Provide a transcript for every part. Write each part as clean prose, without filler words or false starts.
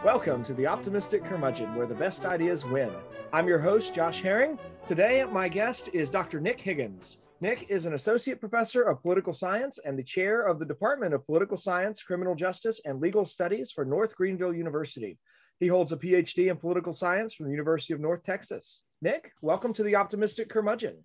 Welcome to the Optimistic Curmudgeon, where the best ideas win. I'm your host, Josh Herring. Today, my guest is Dr. Nick Higgins. Nick is an associate professor of political science and the chair of the Department of Political Science, Criminal Justice, and Legal Studies for North Greenville University. He holds a PhD in political science from the University of North Texas. Nick, welcome to the Optimistic Curmudgeon.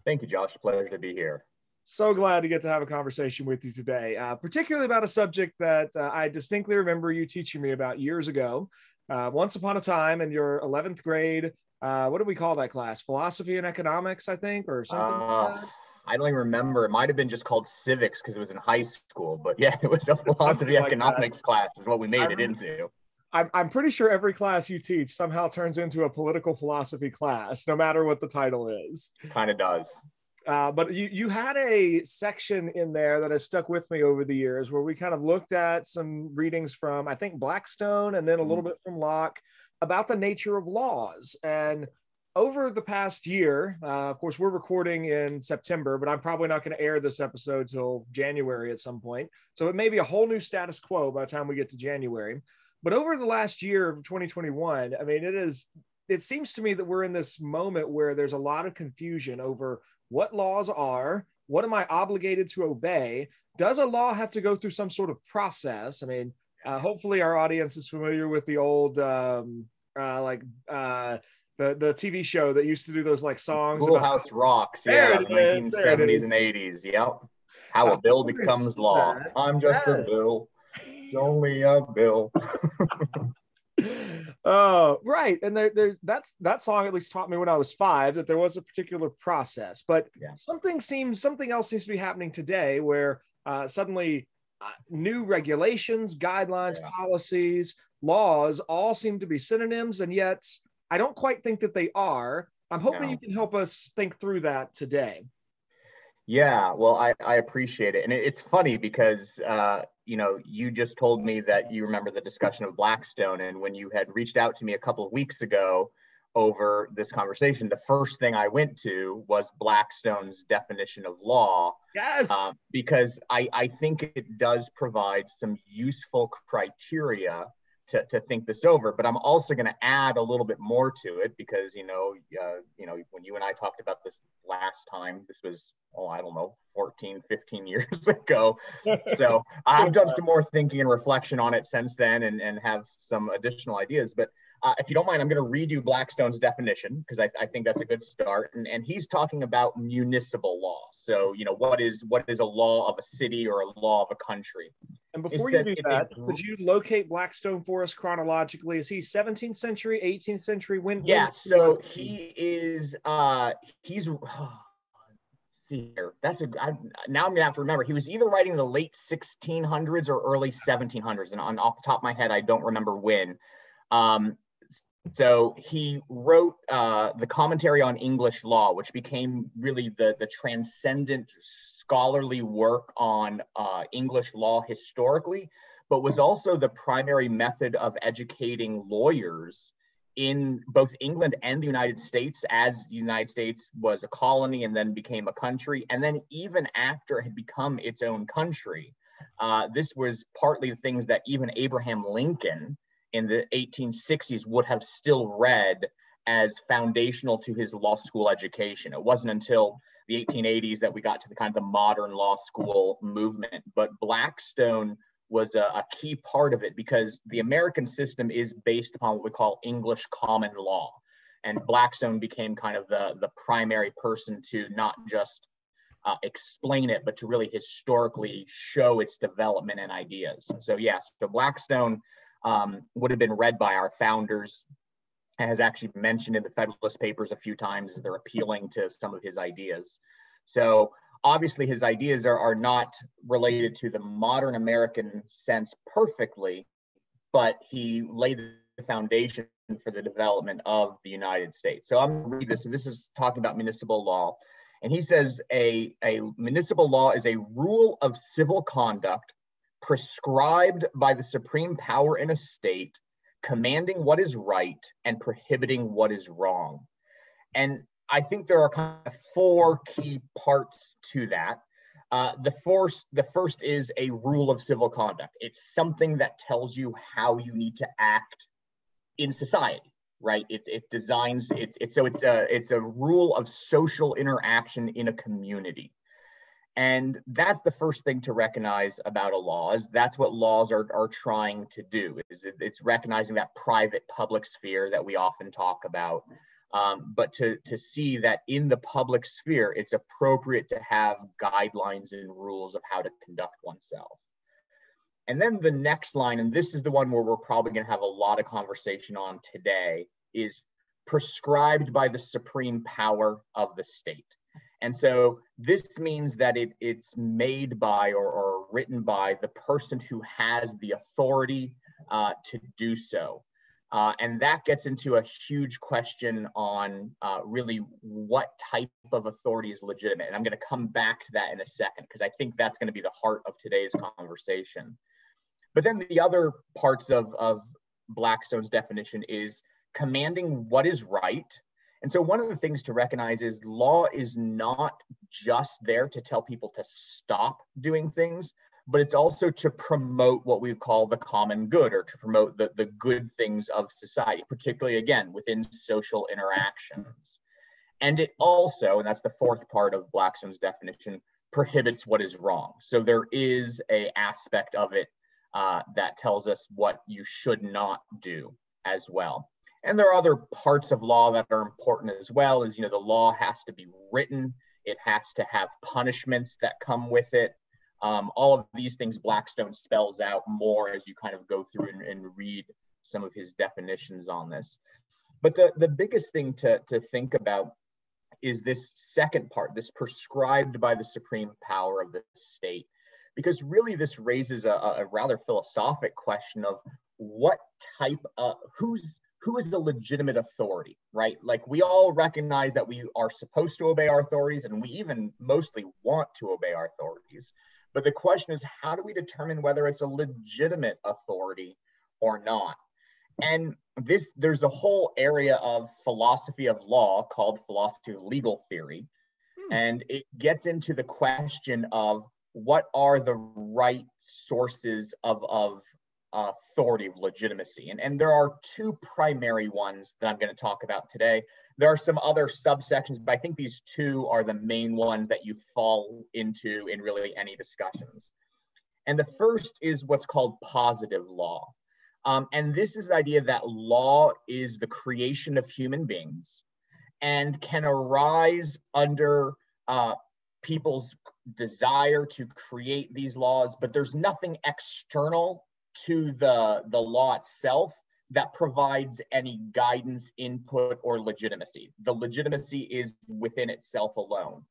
Thank you, Josh. Pleasure to be here. So glad to get to have a conversation with you today, particularly about a subject that I distinctly remember you teaching me about years ago. Once upon a time in your 11th grade, what do we call that class? Philosophy and economics, I think, or something like that? I don't even remember. It might have been just called civics because it was in high school. But yeah, it was a philosophy economics class is what we made it into. I'm pretty sure every class you teach somehow turns into a political philosophy class, no matter what the title is. Kind of does. But you had a section in there that has stuck with me over the years where we kind of looked at some readings from, I think, Blackstone and then a little bit from Locke about the nature of laws. And over the past year, of course, we're recording in September, but I'm probably not going to air this episode till January at some point. So it may be a whole new status quo by the time we get to January. But over the last year of 2021, I mean, it seems to me that we're in this moment where there's a lot of confusion over what laws are, what am I obligated to obey? Does a law have to go through some sort of process? I mean, hopefully our audience is familiar with the old, the TV show that used to do those like songs. Schoolhouse Rocks, yeah, the 1970s and 80s, yep. How a bill becomes law. I'm just a bill, only a bill. Right, and that song at least taught me when I was 5 that there was a particular process, but something else seems to be happening today where suddenly new regulations, guidelines, policies, laws all seem to be synonyms, and yet I don't quite think that they are. I'm hoping you can help us think through that today. Yeah, well, I appreciate it. And it's funny because, you just told me that you remember the discussion of Blackstone. And when you had reached out to me a couple of weeks ago over this conversation, the first thing I went to was Blackstone's definition of law. Yes. Because I think it does provide some useful criteria to think this over, but I'm also going to add a little bit more to it because, when you and I talked about this last time, this was, 14, 15 years ago. So I've done some more thinking and reflection on it since then and have some additional ideas. But if you don't mind, I'm going to read you Blackstone's definition because I think that's a good start. And he's talking about municipal law. So, what is a law of a city or a law of a country? And before you do that, could you locate Blackstone for us chronologically? Is he 17th century, 18th century? Yeah, so he is, he's, see here, now I'm gonna have to remember, he was either writing in the late 1600s or early 1700s, and off the top of my head, I don't remember when. So he wrote the Commentary on English Law, which became really the transcendent scholarly work on English law historically, but was also the primary method of educating lawyers in both England and the United States, as the United States was a colony and then became a country. And then even after it had become its own country, this was partly the things that even Abraham Lincoln in the 1860s would have still read as foundational to his law school education. It wasn't until the 1880s that we got to the kind of the modern law school movement. But Blackstone was a key part of it because the American system is based upon what we call English common law. And Blackstone became kind of the primary person to not just explain it, but to really historically show its development and ideas. So Blackstone would have been read by our founders and has actually mentioned in the Federalist Papers a few times as they're appealing to some of his ideas. So obviously his ideas are not related to the modern American sense perfectly, but he laid the foundation for the development of the United States. So I'm going to read this, and this is talking about municipal law. And he says a municipal law is a rule of civil conduct prescribed by the supreme power in a state, commanding what is right and prohibiting what is wrong. And I think there are kind of 4 key parts to that. The first is a rule of civil conduct. It's something that tells you how you need to act in society, right? It's a rule of social interaction in a community. And that's the first thing to recognize about a law, is that's what laws are trying to do. It's recognizing that private public sphere that we often talk about, but to see that in the public sphere, it's appropriate to have guidelines and rules of how to conduct oneself. And then the next line, and this is the one where we're probably going to have a lot of conversation on today, is prescribed by the supreme power of the state. And so this means that it's made by or written by the person who has the authority to do so. And that gets into a huge question on really what type of authority is legitimate. And I'm going to come back to that in a second, because I think that's going to be the heart of today's conversation. But then the other parts of Blackstone's definition is commanding what is right. And so one of the things to recognize is law is not just there to tell people to stop doing things, but it's also to promote what we call the common good, or to promote the good things of society, particularly, again, within social interactions. And it also, and that's the fourth part of Blackstone's definition, prohibits what is wrong. So there is an aspect of it that tells us what you should not do as well. And there are other parts of law that are important as well, as, the law has to be written. It has to have punishments that come with it. All of these things Blackstone spells out more as you kind of go through and read some of his definitions on this. But the biggest thing to think about is this second part, this prescribed by the supreme power of the state, because really this raises a rather philosophic question of what type of, who is the legitimate authority, right? Like, we all recognize that we are supposed to obey our authorities, and we even mostly want to obey our authorities. But the question is, how do we determine whether it's a legitimate authority or not? And there's a whole area of philosophy of law called philosophy of legal theory. And it gets into the question of what are the right sources of authority, of legitimacy. And there are two primary ones that I'm going to talk about today. There are some other subsections, but I think these two are the main ones that you fall into in really any discussions. And the first is what's called positive law. And this is the idea that law is the creation of human beings and can arise under people's desire to create these laws, but there's nothing external to the law itself that provides any guidance, input, or legitimacy. The legitimacy is within itself alone.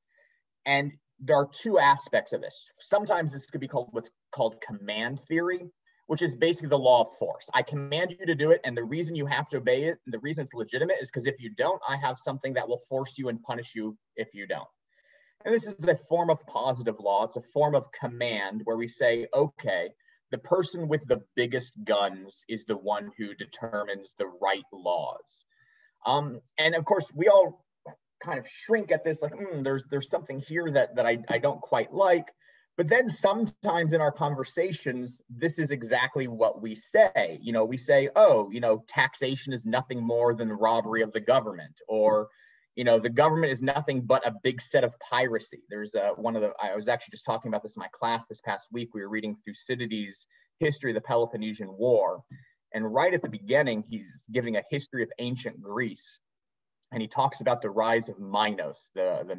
And there are two aspects of this. Sometimes this could be called what's called command theory, which is basically the law of force. I command you to do it, and the reason you have to obey it, and the reason it's legitimate, is because if you don't, I have something that will force you and punish you if you don't. And this is a form of positive law. It's a form of command where we say, okay, the person with the biggest guns is the one who determines the right laws. And of course, we all kind of shrink at this, like, there's something here that I don't quite like. But then sometimes in our conversations, this is exactly what we say. We say, taxation is nothing more than the robbery of the government, or the government is nothing but a big set of piracy. There's I was actually just talking about this in my class this past week. We were reading Thucydides' history of the Peloponnesian War. And right at the beginning, he's giving a history of ancient Greece. And he talks about the rise of Minos, the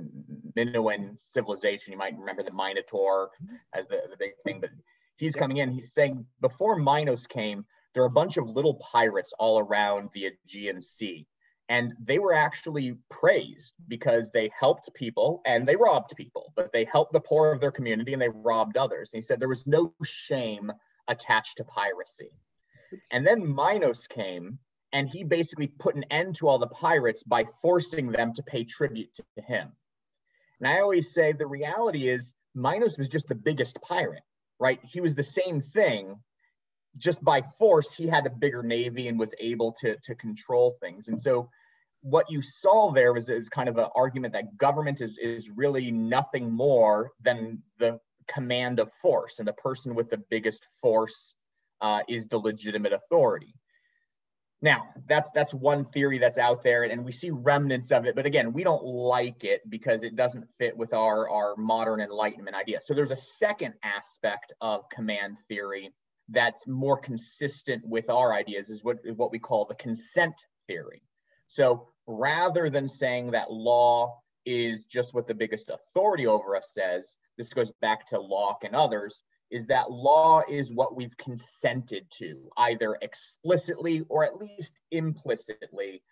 Minoan civilization. You might remember the Minotaur as the big thing, but he's coming in. He's saying before Minos came, there are a bunch of little pirates all around the Aegean Sea. And they were actually praised because they helped people and they robbed people, but they helped the poor of their community and they robbed others. And he said there was no shame attached to piracy. And then Minos came, and he basically put an end to all the pirates by forcing them to pay tribute to him. And I always say the reality is Minos was just the biggest pirate, right? He was the same thing. Just by force, he had a bigger navy and was able to control things. And so what you saw there is kind of an argument that government is really nothing more than the command of force, and the person with the biggest force is the legitimate authority. Now, that's one theory that's out there, and we see remnants of it, but again, we don't like it because it doesn't fit with our modern Enlightenment idea. So there's a second aspect of command theory that's more consistent with our ideas, is what we call the consent theory. So rather than saying that law is just what the biggest authority over us says, this goes back to Locke and others, is that law is what we've consented to, either explicitly or at least implicitly,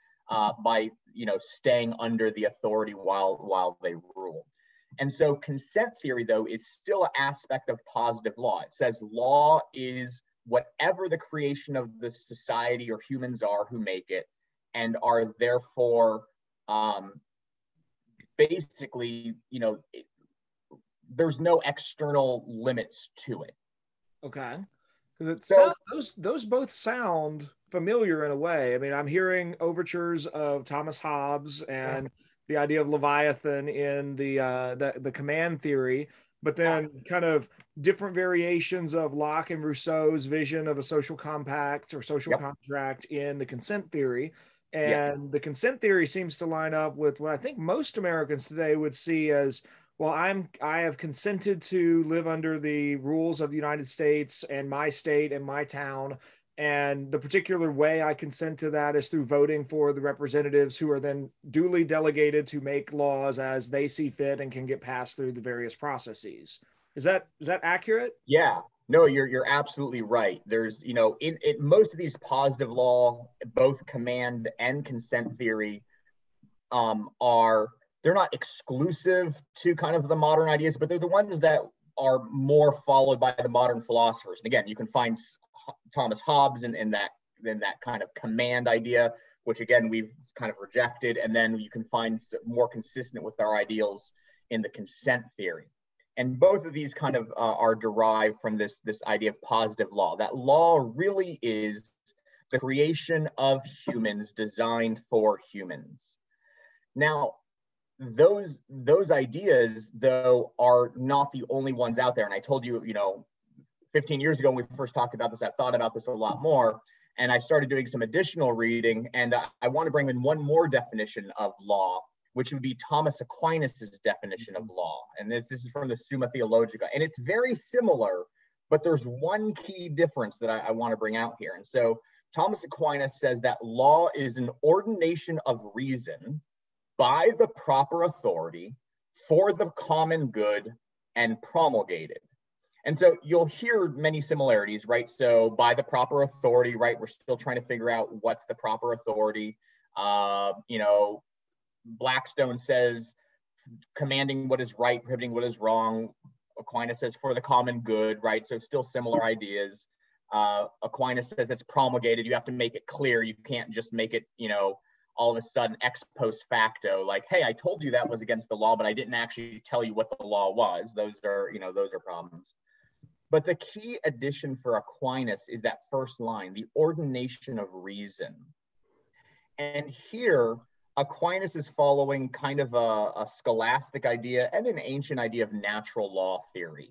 by staying under the authority while they rule. And so consent theory, though, is still an aspect of positive law. It says law is whatever the creation of the society or humans are who make it, and are therefore basically, there's no external limits to it. Okay. Because those both sound familiar in a way. I mean, I'm hearing overtures of Thomas Hobbes and the idea of Leviathan in the command theory, but then kind of different variations of Locke and Rousseau's vision of a social compact or social contract in the consent theory. And the consent theory seems to line up with what I think most Americans today would see as, well, I have consented to live under the rules of the United States and my state and my town. And the particular way I consent to that is through voting for the representatives who are then duly delegated to make laws as they see fit and can get passed through the various processes. Is that accurate? Yeah. No, you're absolutely right. There's, in most of these positive law, both command and consent theory they're not exclusive to kind of the modern ideas, but they're the ones that are more followed by the modern philosophers. And again, you can find Thomas Hobbes in that kind of command idea, which again, we've kind of rejected. And then you can find more consistent with our ideals in the consent theory. And both of these kind of are derived from this idea of positive law. That law really is the creation of humans designed for humans. Now, those ideas, though, are not the only ones out there. And I told you, 15 years ago when we first talked about this, I thought about this a lot more. And I started doing some additional reading. And I want to bring in one more definition of law, which would be Thomas Aquinas' definition of law. And this is from the Summa Theologica. And it's very similar, but there's one key difference that I want to bring out here. And so Thomas Aquinas says that law is an ordination of reason by the proper authority for the common good and promulgated. And so you'll hear many similarities, right? So by the proper authority, right? We're still trying to figure out what's the proper authority. Blackstone says commanding what is right, prohibiting what is wrong. Aquinas says for the common good, right? So still similar ideas. Aquinas says it's promulgated. You have to make it clear. You can't just make it, all of a sudden ex post facto, like, hey, I told you that was against the law, but I didn't actually tell you what the law was. Those are problems. But the key addition for Aquinas is that first line, the ordination of reason. And here, Aquinas is following kind of a scholastic idea and an ancient idea of natural law theory,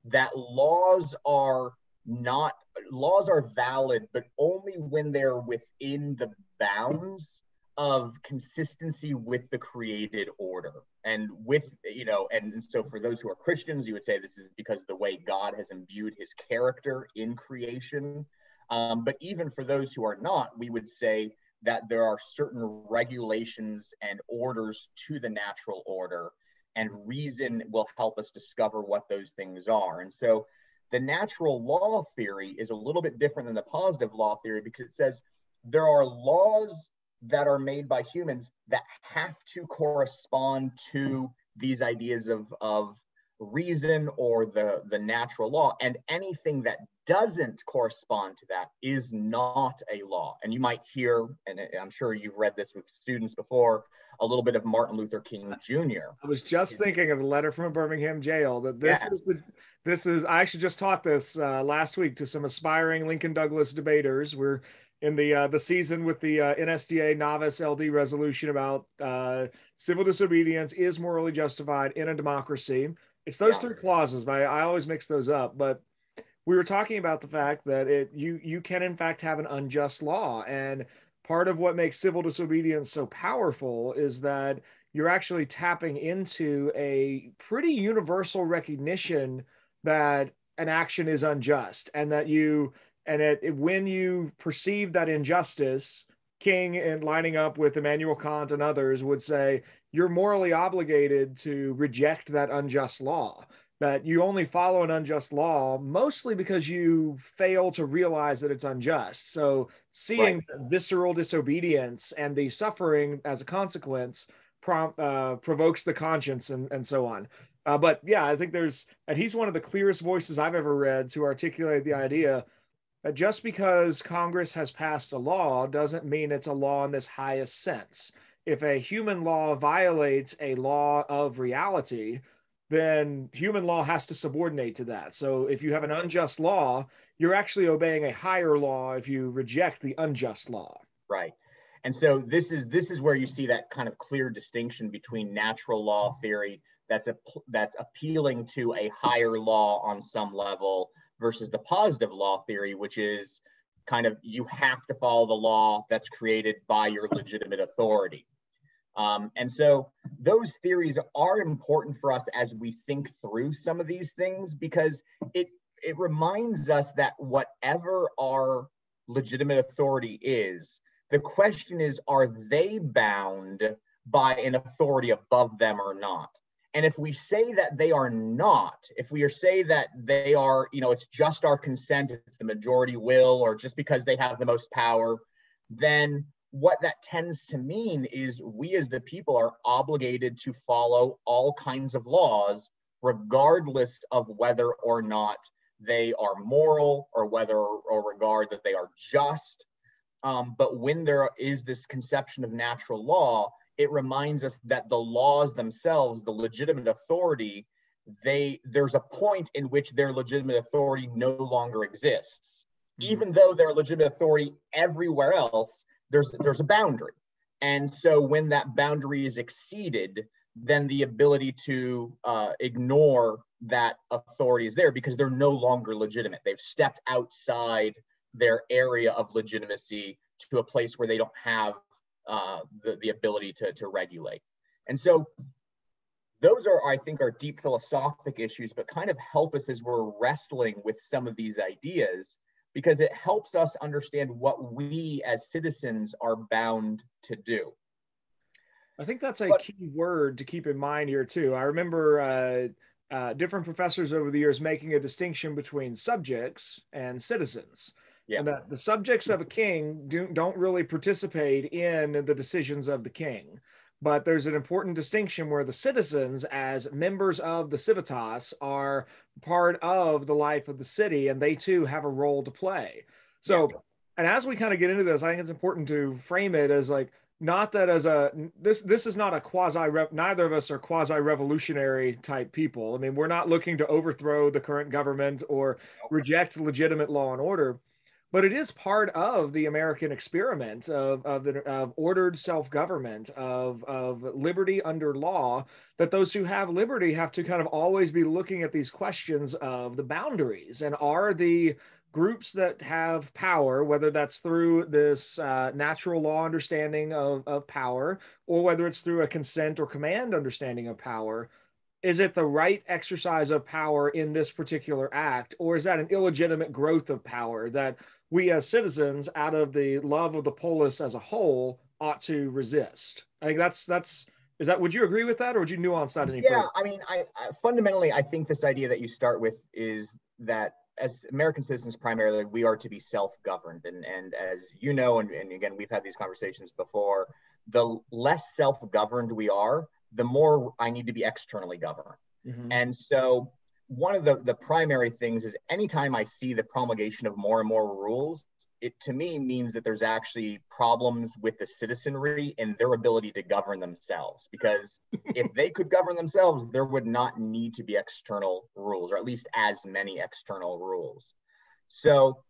that laws are valid, but only when they're within the bounds of consistency with the created order. And and so for those who are Christians, you would say this is because of the way God has imbued his character in creation. But even for those who are not, we would say that there are certain regulations and orders to the natural order, and reason will help us discover what those things are. And so the natural law theory is a little bit different than the positive law theory, because it says there are laws that are made by humans that have to correspond to these ideas of reason or the natural law, and anything that doesn't correspond to that is not a law. And you might hear, and I'm sure you've read this with students before, a little bit of Martin Luther King Jr. I was just thinking of the letter from a Birmingham jail that I actually just taught this last week to some aspiring Lincoln Douglas debaters. We're in the season with the NSDA novice LD resolution about civil disobedience is morally justified in a democracy. It's those three clauses, but I always mix those up. But we were talking about the fact that you can in fact have an unjust law, and part of what makes civil disobedience so powerful is that you're actually tapping into a pretty universal recognition that an action is unjust, and that when you perceive that injustice, King, and lining up with Immanuel Kant and others, would say you're morally obligated to reject that unjust law, that you only follow an unjust law mostly because you fail to realize that it's unjust. So seeing visceral disobedience and the suffering as a consequence provokes the conscience, and so on. But yeah, I think and he's one of the clearest voices I've ever read to articulate the idea that just because Congress has passed a law doesn't mean it's a law in this highest sense. If a human law violates a law of reality, then human law has to subordinate to that. So if you have an unjust law, you're actually obeying a higher law if you reject the unjust law. Right. And so this is where you see that kind of clear distinction between natural law theory that's appealing to a higher law on some level versus the positive law theory, which is kind of you have to follow the law that's created by your legitimate authority. And so those theories are important for us as we think through some of these things, because it reminds us that whatever our legitimate authority is, the question is, are they bound by an authority above them or not? And if we say that they are not, if we say that they are, it's just our consent, it's the majority will, or just because they have the most power, then what that tends to mean is we as the people are obligated to follow all kinds of laws, regardless of whether or not they are moral or regard that they are just. But when there is this conception of natural law, it reminds us that the laws themselves, the legitimate authority, there's a point in which their legitimate authority no longer exists. Even though their legitimate authority everywhere else, there's a boundary. And so when that boundary is exceeded, then the ability to ignore that authority is there because they're no longer legitimate. They've stepped outside their area of legitimacy to a place where they don't have the ability to regulate. And so those are, I think, are deep philosophic issues, but kind of help us as we're wrestling with some of these ideas, because it helps us understand what we as citizens are bound to do. I think that's a key word to keep in mind here too. I remember different professors over the years making a distinction between subjects and citizens. Yeah. And that the subjects of a king don't really participate in the decisions of the king. But there's an important distinction where the citizens, as members of the civitas, are part of the life of the city, and they too have a role to play. So, and as we kind of get into this, I think it's important to frame it as like, not that as this is not a neither of us are quasi-revolutionary type people. I mean, we're not looking to overthrow the current government or reject legitimate law and order. But it is part of the American experiment of ordered self-government, of liberty under law, that those who have liberty have to kind of always be looking at these questions of the boundaries. And are the groups that have power, whether that's through this natural law understanding of power, or whether it's through a consent or command understanding of power, is it the right exercise of power in this particular act, or is that an illegitimate growth of power that we as citizens, out of the love of the polis as a whole, ought to resist? I think would you agree with that, or would you nuance that any further? Yeah, I mean, I fundamentally, I think this idea that you start with is that as American citizens, primarily, we are to be self-governed. And as you know, and again, we've had these conversations before, the less self-governed we are, the more I need to be externally governed. And so one of the primary things is anytime I see the promulgation of more and more rules, it to me means that there's actually problems with the citizenry and their ability to govern themselves. Because if they could govern themselves, there would not need to be external rules, or at least as many external rules. So,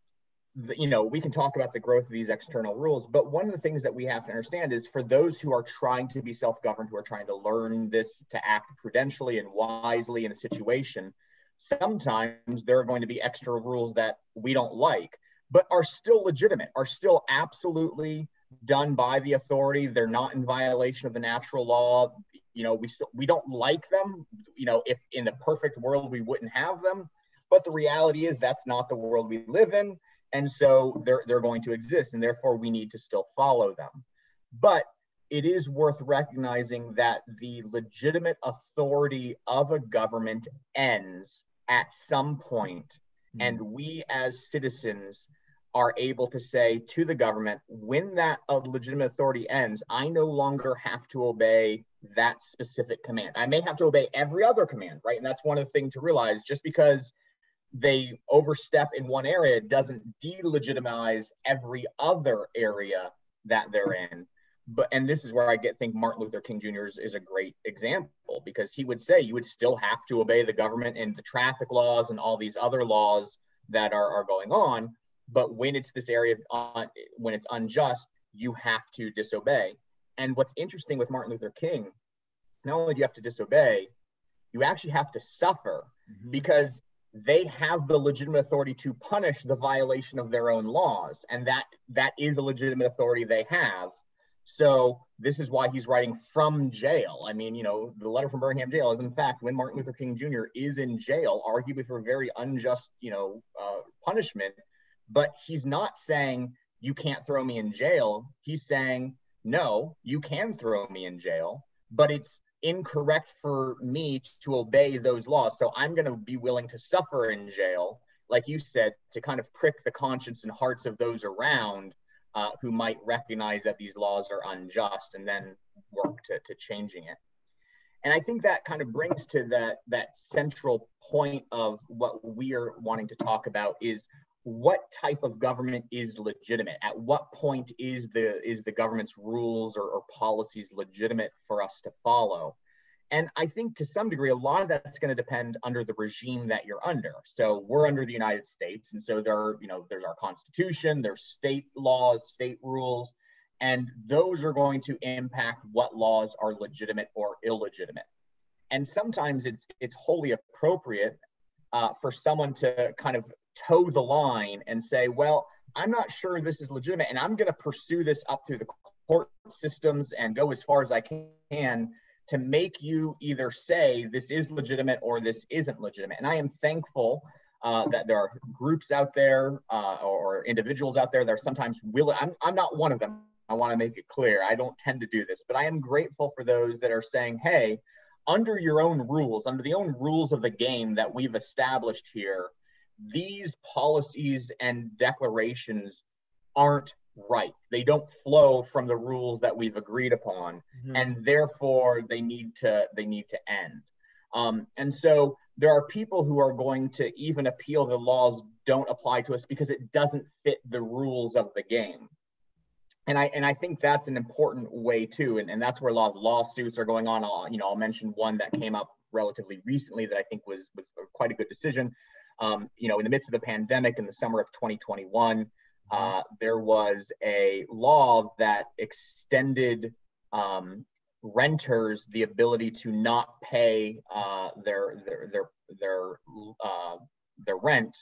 we can talk about the growth of these external rules, but one of the things that we have to understand is for those who are trying to be self-governed, who are trying to learn this, to act prudentially and wisely in a situation, sometimes there are going to be extra rules that we don't like, but are still legitimate, are still absolutely done by the authority. They're not in violation of the natural law. We don't like them. If in the perfect world we wouldn't have them, but the reality is that's not the world we live in. And so they're going to exist, and therefore we need to still follow them. But it is worth recognizing that the legitimate authority of a government ends at some point, and we as citizens are able to say to the government, when that legitimate authority ends, I no longer have to obey that specific command. I may have to obey every other command, right? And that's one of the things to realize. Just because they overstep in one area doesn't delegitimize every other area that they're in. And this is where I think Martin Luther King Jr. is a great example, because he would say you would still have to obey the government and the traffic laws and all these other laws that are going on. But when it's this area, when it's unjust, you have to disobey. And what's interesting with Martin Luther King, not only do you have to disobey, you actually have to suffer, because they have the legitimate authority to punish the violation of their own laws. And that is a legitimate authority they have. So this is why he's writing from jail. I mean, the letter from Birmingham jail is in fact when Martin Luther King Jr. is in jail, arguably for a very unjust, punishment. But he's not saying you can't throw me in jail. He's saying, no, you can throw me in jail, but it's incorrect for me to obey those laws. So I'm going to be willing to suffer in jail, like you said, to kind of prick the conscience and hearts of those around who might recognize that these laws are unjust, and then work to changing it. And I think that kind of brings to that central point of what we are wanting to talk about is what type of government is legitimate? At what point is the government's rules or policies legitimate for us to follow? And I think to some degree, a lot of that's going to depend under the regime that you're under. So we're under the United States. And so there's our Constitution, there's state laws, state rules, and those are going to impact what laws are legitimate or illegitimate. And sometimes it's wholly appropriate for someone to kind of toe the line and say, well, I'm not sure this is legitimate, and I'm going to pursue this up through the court systems and go as far as I can to make you either say this is legitimate or this isn't legitimate. And I am thankful that there are groups out there or individuals out there that are sometimes willing. I'm not one of them. I want to make it clear. I don't tend to do this, but I am grateful for those that are saying, hey, under your own rules, under the own rules of the game that we've established here, these policies and declarations aren't right. They don't flow from the rules that we've agreed upon, and therefore they need to end. And so there are people who are going to even appeal the laws don't apply to us because it doesn't fit the rules of the game. And I think that's an important way too, and that's where a lot of lawsuits are going on. I'll mention one that came up relatively recently that I think was quite a good decision. In the midst of the pandemic in the summer of 2021, there was a law that extended renters the ability to not pay their rent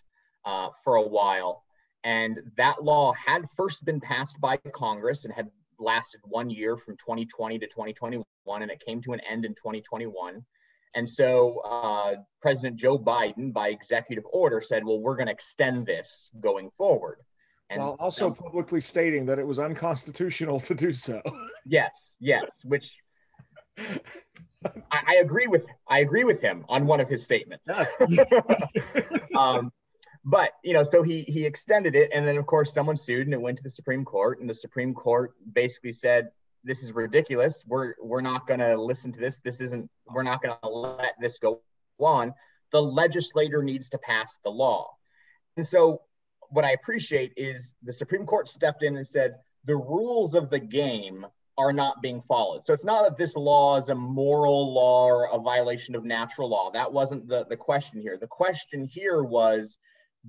for a while. And that law had first been passed by Congress and had lasted 1 year from 2020 to 2021, and it came to an end in 2021. And so President Joe Biden, by executive order, said, well, we're going to extend this going forward. And while also publicly stating that it was unconstitutional to do so. Yes, which I agree with him on one of his statements. Yes. But, so he extended it. And then, of course, someone sued and it went to the Supreme Court. And the Supreme Court basically said, this is ridiculous. We're not going to listen to this. We're not going to let this go on, the legislator needs to pass the law. And so what I appreciate is the Supreme Court stepped in and said, the rules of the game are not being followed. So it's not that this law is a moral law or a violation of natural law. That wasn't the question here. The question here was,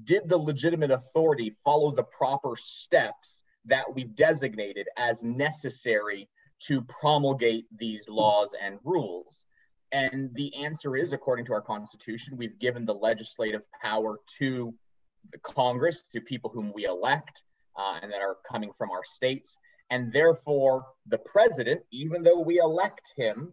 did the legitimate authority follow the proper steps that we designated as necessary to promulgate these laws and rules? And the answer is, according to our Constitution, we've given the legislative power to the Congress, to people whom we elect and that are coming from our states. And therefore, the president, even though we elect him,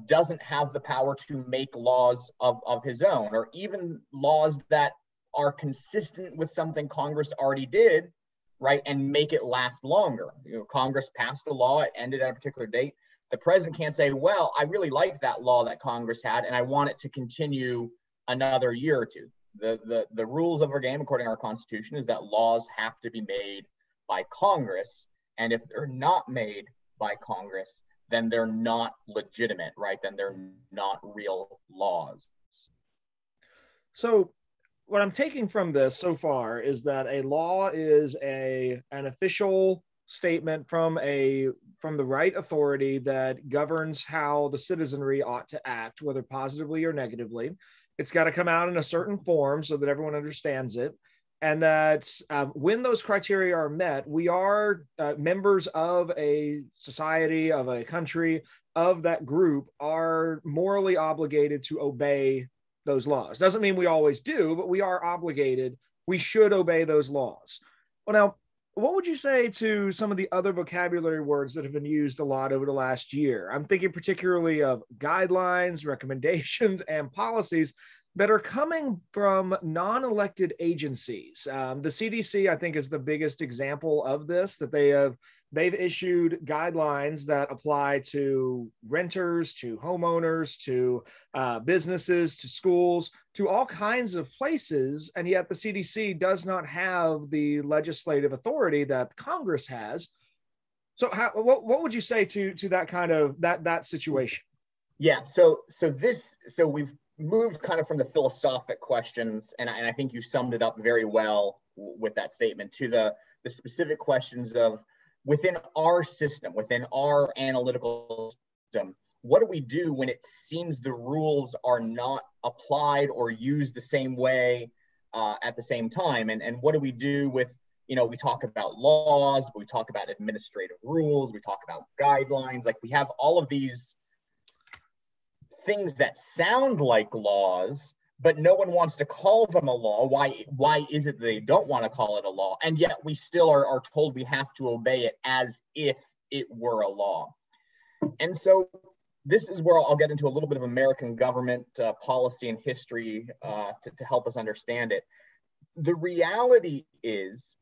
doesn't have the power to make laws of his own, or even laws that are consistent with something Congress already did, right, and make it last longer. You know, Congress passed a law, it ended at a particular date. The president can't say, well, I really like that law that Congress had, and I want it to continue another year or two. The rules of our game, according to our Constitution, is that laws have to be made by Congress. And if they're not made by Congress, then they're not legitimate, right? Then they're not real laws. So what I'm taking from this so far is that a law is an official statement from the right authority that governs how the citizenry ought to act, whether positively or negatively. It's got to come out in a certain form so that everyone understands it. And that when those criteria are met, we are members of a society, of a country, of that group, are morally obligated to obey those laws. Doesn't mean we always do, but we are obligated. We should obey those laws. Well, now, what would you say to some of the other vocabulary words that have been used a lot over the last year? I'm thinking particularly of guidelines, recommendations, and policies that are coming from non-elected agencies. The CDC, I think, is the biggest example of this, that they've issued guidelines that apply to renters, to homeowners, to businesses, to schools, to all kinds of places. And yet the CDC does not have the legislative authority that Congress has. So what would you say to that kind of that situation? Yeah, so we've moved kind of from the philosophic questions, and I think you summed it up very well with that statement, to the specific questions of, within our system, within our analytical system, what do we do when it seems the rules are not applied or used the same way at the same time? And what do we do with, we talk about laws, we talk about administrative rules, we talk about guidelines, like we have all of these things that sound like laws, but no one wants to call them a law. Why is it they don't want to call it a law? And yet we still are told we have to obey it as if it were a law. And so this is where I'll get into a little bit of American government policy and history to help us understand it. The reality is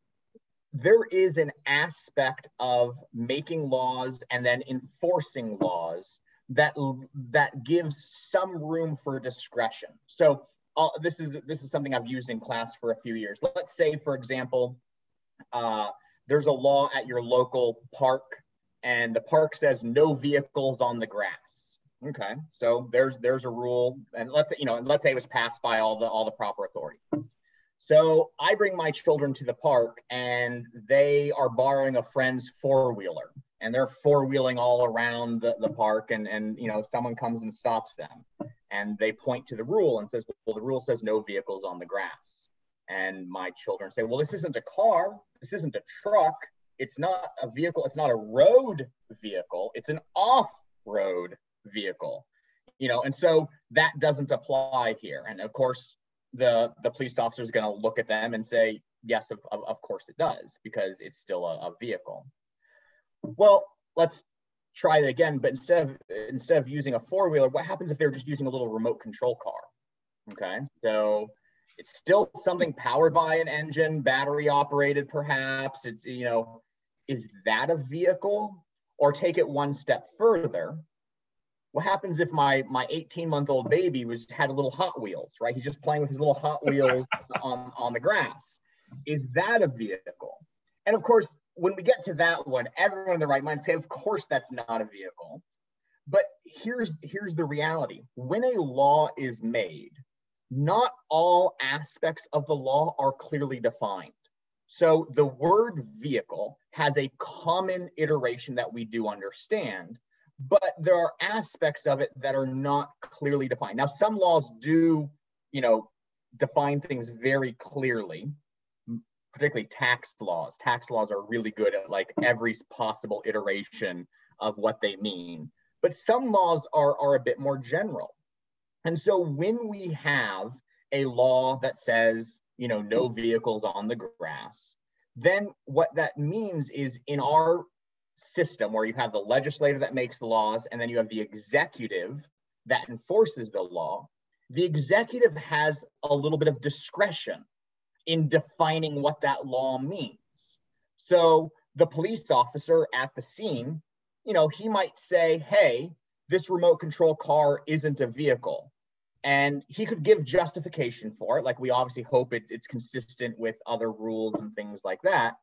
there is an aspect of making laws and then enforcing laws that gives some room for discretion. So this is something I've used in class for a few years. Let's say, for example, there's a law at your local park, and the park says no vehicles on the grass. Okay, so there's a rule, and let's say it was passed by all the proper authority. So I bring my children to the park, and they are borrowing a friend's four-wheeler, and they're four-wheeling all around the park, and someone comes and stops them, and they point to the rule and says, well, the rule says no vehicles on the grass. And my children say, well, this isn't a car, this isn't a truck, it's not a vehicle, it's not a road vehicle, it's an off-road vehicle, and so that doesn't apply here. And of course, the police officer is going to look at them and say, yes, of course it does, because it's still a vehicle. Well, let's try it again, but instead of using a four-wheeler, what happens if they're just using a little remote control car? Okay, so it's still something powered by an engine, battery operated perhaps. It's, is that a vehicle? Or take it one step further, what happens if my 18-month-old baby had a little Hot Wheels, right? He's just playing with his little Hot Wheels on the grass. Is that a vehicle? And of course, when we get to that one, everyone in the right mind say, of course, that's not a vehicle. But here's the reality. When a law is made, not all aspects of the law are clearly defined. So the word vehicle has a common iteration that we do understand, but there are aspects of it that are not clearly defined. Now, some laws do, define things very clearly, particularly tax laws. Tax laws are really good at like every possible iteration of what they mean. But some laws are a bit more general. And so when we have a law that says, no vehicles on the grass, then what that means is in our system where you have the legislator that makes the laws and then you have the executive that enforces the law, the executive has a little bit of discretion in defining what that law means. So the police officer at the scene, he might say, hey, this remote control car isn't a vehicle. And he could give justification for it. Like we obviously hope it's consistent with other rules and things like that.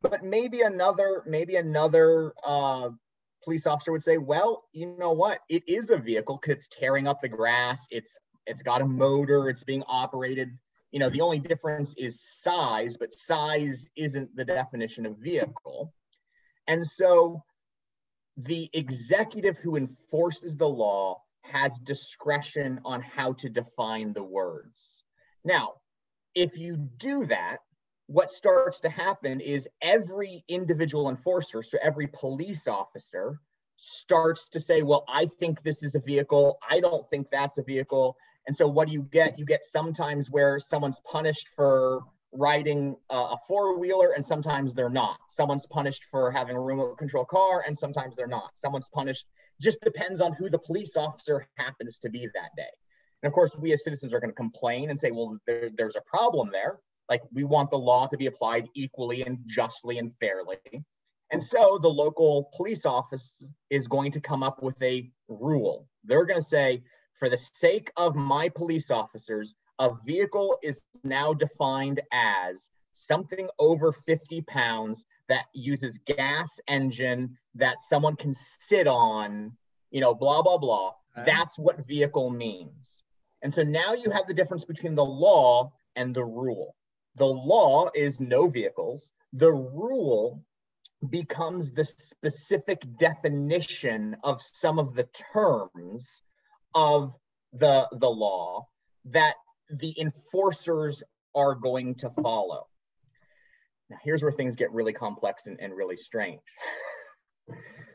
But maybe another police officer would say, well, you know what? It is a vehicle because it's tearing up the grass. It's got a motor. It's being operated. The only difference is size, but size isn't the definition of vehicle. And so the executive who enforces the law has discretion on how to define the words. Now, if you do that, what starts to happen is every individual enforcer, so every police officer, starts to say, well, I think this is a vehicle. I don't think that's a vehicle. And so what do you get? You get sometimes where someone's punished for riding a four-wheeler and sometimes they're not. Someone's punished for having a remote control car and sometimes they're not. Someone's punished, just depends on who the police officer happens to be that day. And of course, we as citizens are going to complain and say, well, there's a problem there. Like we want the law to be applied equally and justly and fairly. And so the local police office is going to come up with a rule. They're going to say, for the sake of my police officers, a vehicle is now defined as something over 50 pounds that uses gas engine that someone can sit on, blah, blah, blah. That's what vehicle means. And so now you have the difference between the law and the rule. The law is no vehicles. The rule becomes the specific definition of some of the terms of the law that the enforcers are going to follow. Now, here's where things get really complex and really strange.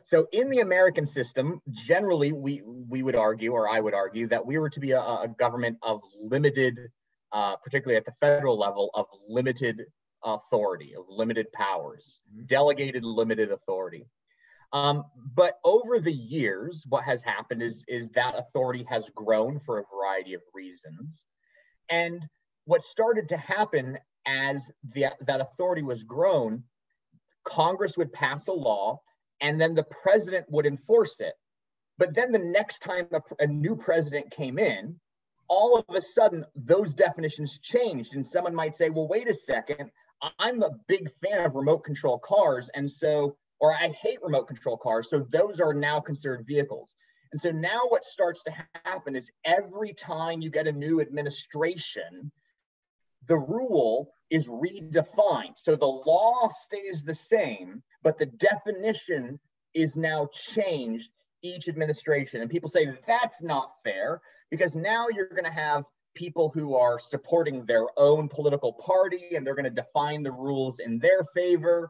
So in the American system, generally, we would argue, or I would argue, that we were to be a government of limited, particularly at the federal level, of limited authority, of limited powers, delegated limited authority. But over the years, what has happened is that authority has grown for a variety of reasons. And what started to happen as that authority was grown, Congress would pass a law and then the president would enforce it. But then the next time a new president came in, all of a sudden those definitions changed. And someone might say, well, wait a second, I'm a big fan of remote control cars. And so, or I hate remote control cars. So those are now considered vehicles. And so now what starts to happen is every time you get a new administration, the rule is redefined. So the law stays the same, but the definition is now changed each administration. And people say that's not fair because now you're going to have people who are supporting their own political party and they're going to define the rules in their favor.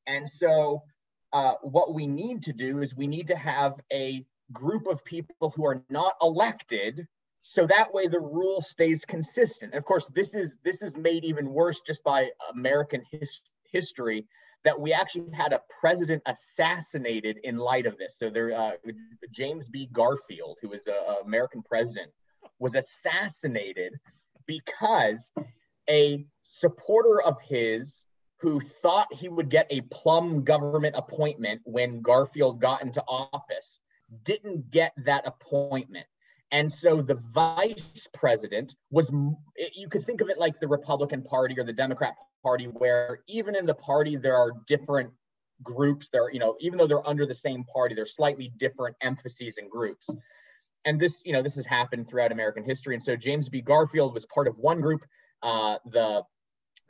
And so what we need to do is we need to have a group of people who are not elected, so that way the rule stays consistent. And of course, this is made even worse just by American history, that we actually had a president assassinated in light of this. So James B. Garfield, who was an American president, was assassinated because a supporter of his who thought he would get a plum government appointment when Garfield got into office didn't get that appointment. And so the vice president was, you could think of it like the Republican Party or the Democrat Party, where even in the party there are different groups. They're, even though they're under the same party, they're slightly different emphases and groups. And this, this has happened throughout American history. And so James B. Garfield was part of one group. The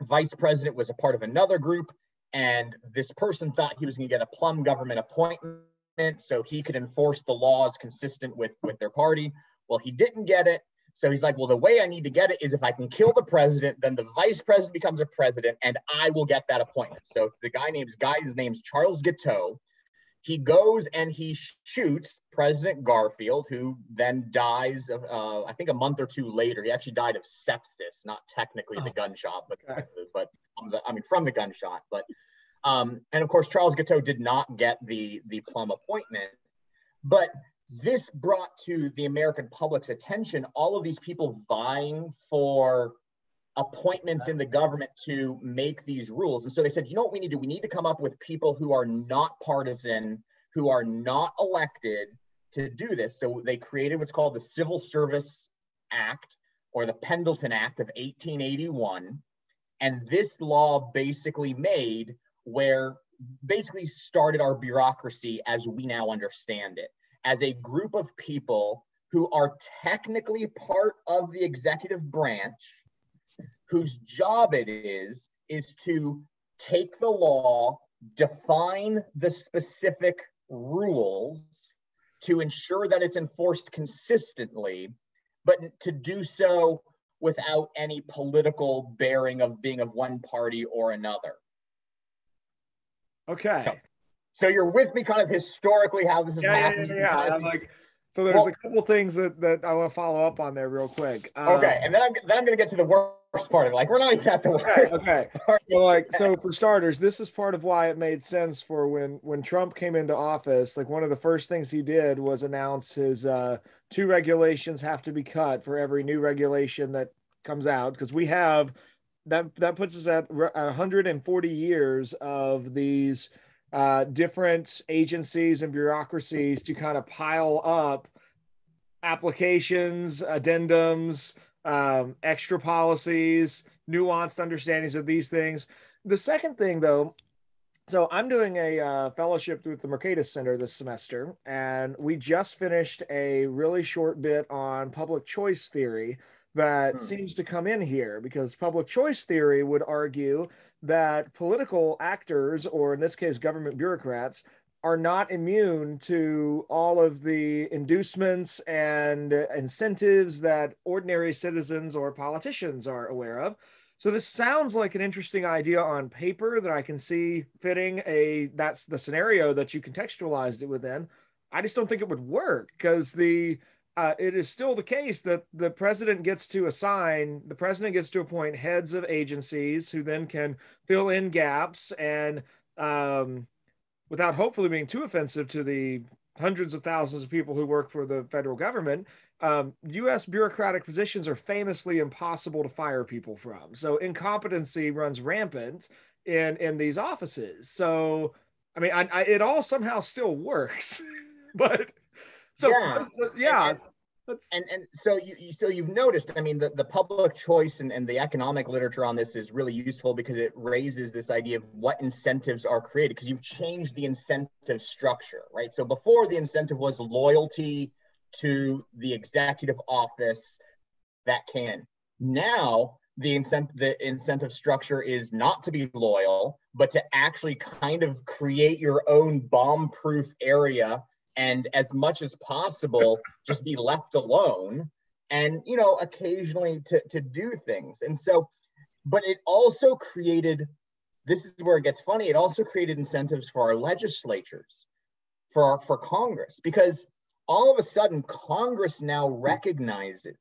vice president was a part of another group. And this person thought he was going to get a plum government appointment so he could enforce the laws consistent with their party. Well, he didn't get it. So he's like, well, the way I need to get it is if I can kill the president, then the vice president becomes a president and I will get that appointment. So the guy's name's Charles Guiteau. He goes and he shoots President Garfield, who then dies, I think a month or two later. He actually died of sepsis, not technically the gunshot, but from the gunshot. But and of course, Charles Guiteau did not get the plum appointment. But this brought to the American public's attention all of these people vying for appointments in the government to make these rules. And so they said, you know what we need to do? We need to come up with people who are not partisan, who are not elected to do this. So they created what's called the Civil Service Act, or the Pendleton Act of 1881. And this law basically started our bureaucracy as we now understand it, as a group of people who are technically part of the executive branch, whose job it is to take the law, define the specific rules to ensure that it's enforced consistently, but to do so without any political bearing of being of one party or another. Okay. So you're with me kind of historically how this has happened? Yeah. So there's a couple things that I want to follow up on there real quick. Okay, and then I'm going to get to the worst part of it. Like, we're not even at the worst. Okay. So for starters, this is part of why it made sense for when Trump came into office. Like, one of the first things he did was announce his 2 regulations have to be cut for every new regulation that comes out, because we have that puts us at 140 years of these different agencies and bureaucracies to kind of pile up applications, addendums, extra policies, nuanced understandings of these things. The second thing, though, so I'm doing a fellowship with the Mercatus Center this semester, and we just finished a really short bit on public choice theory that seems to come in here, because public choice theory would argue that political actors, or in this case, government bureaucrats, are not immune to all of the inducements and incentives that ordinary citizens or politicians are aware of. So this sounds like an interesting idea on paper that I can see fitting that's the scenario that you contextualized it within. I just don't think it would work, because it is still the case that the president gets to appoint heads of agencies who then can fill in gaps, and without hopefully being too offensive to the hundreds of thousands of people who work for the federal government, U.S. bureaucratic positions are famously impossible to fire people from. So incompetency runs rampant in these offices. So, I mean, it all somehow still works, but so yeah. And so you've noticed, I mean, the public choice and the economic literature on this is really useful, because it raises this idea of what incentives are created, because you've changed the incentive structure, right? So before, the incentive was loyalty to the executive office that can. Now the incentive structure is not to be loyal, but to actually kind of create your own bomb-proof area, and as much as possible, just be left alone, and, occasionally to do things. And so, but it also created, this is where it gets funny, it also created incentives for our legislatures, for Congress, because all of a sudden Congress now recognizes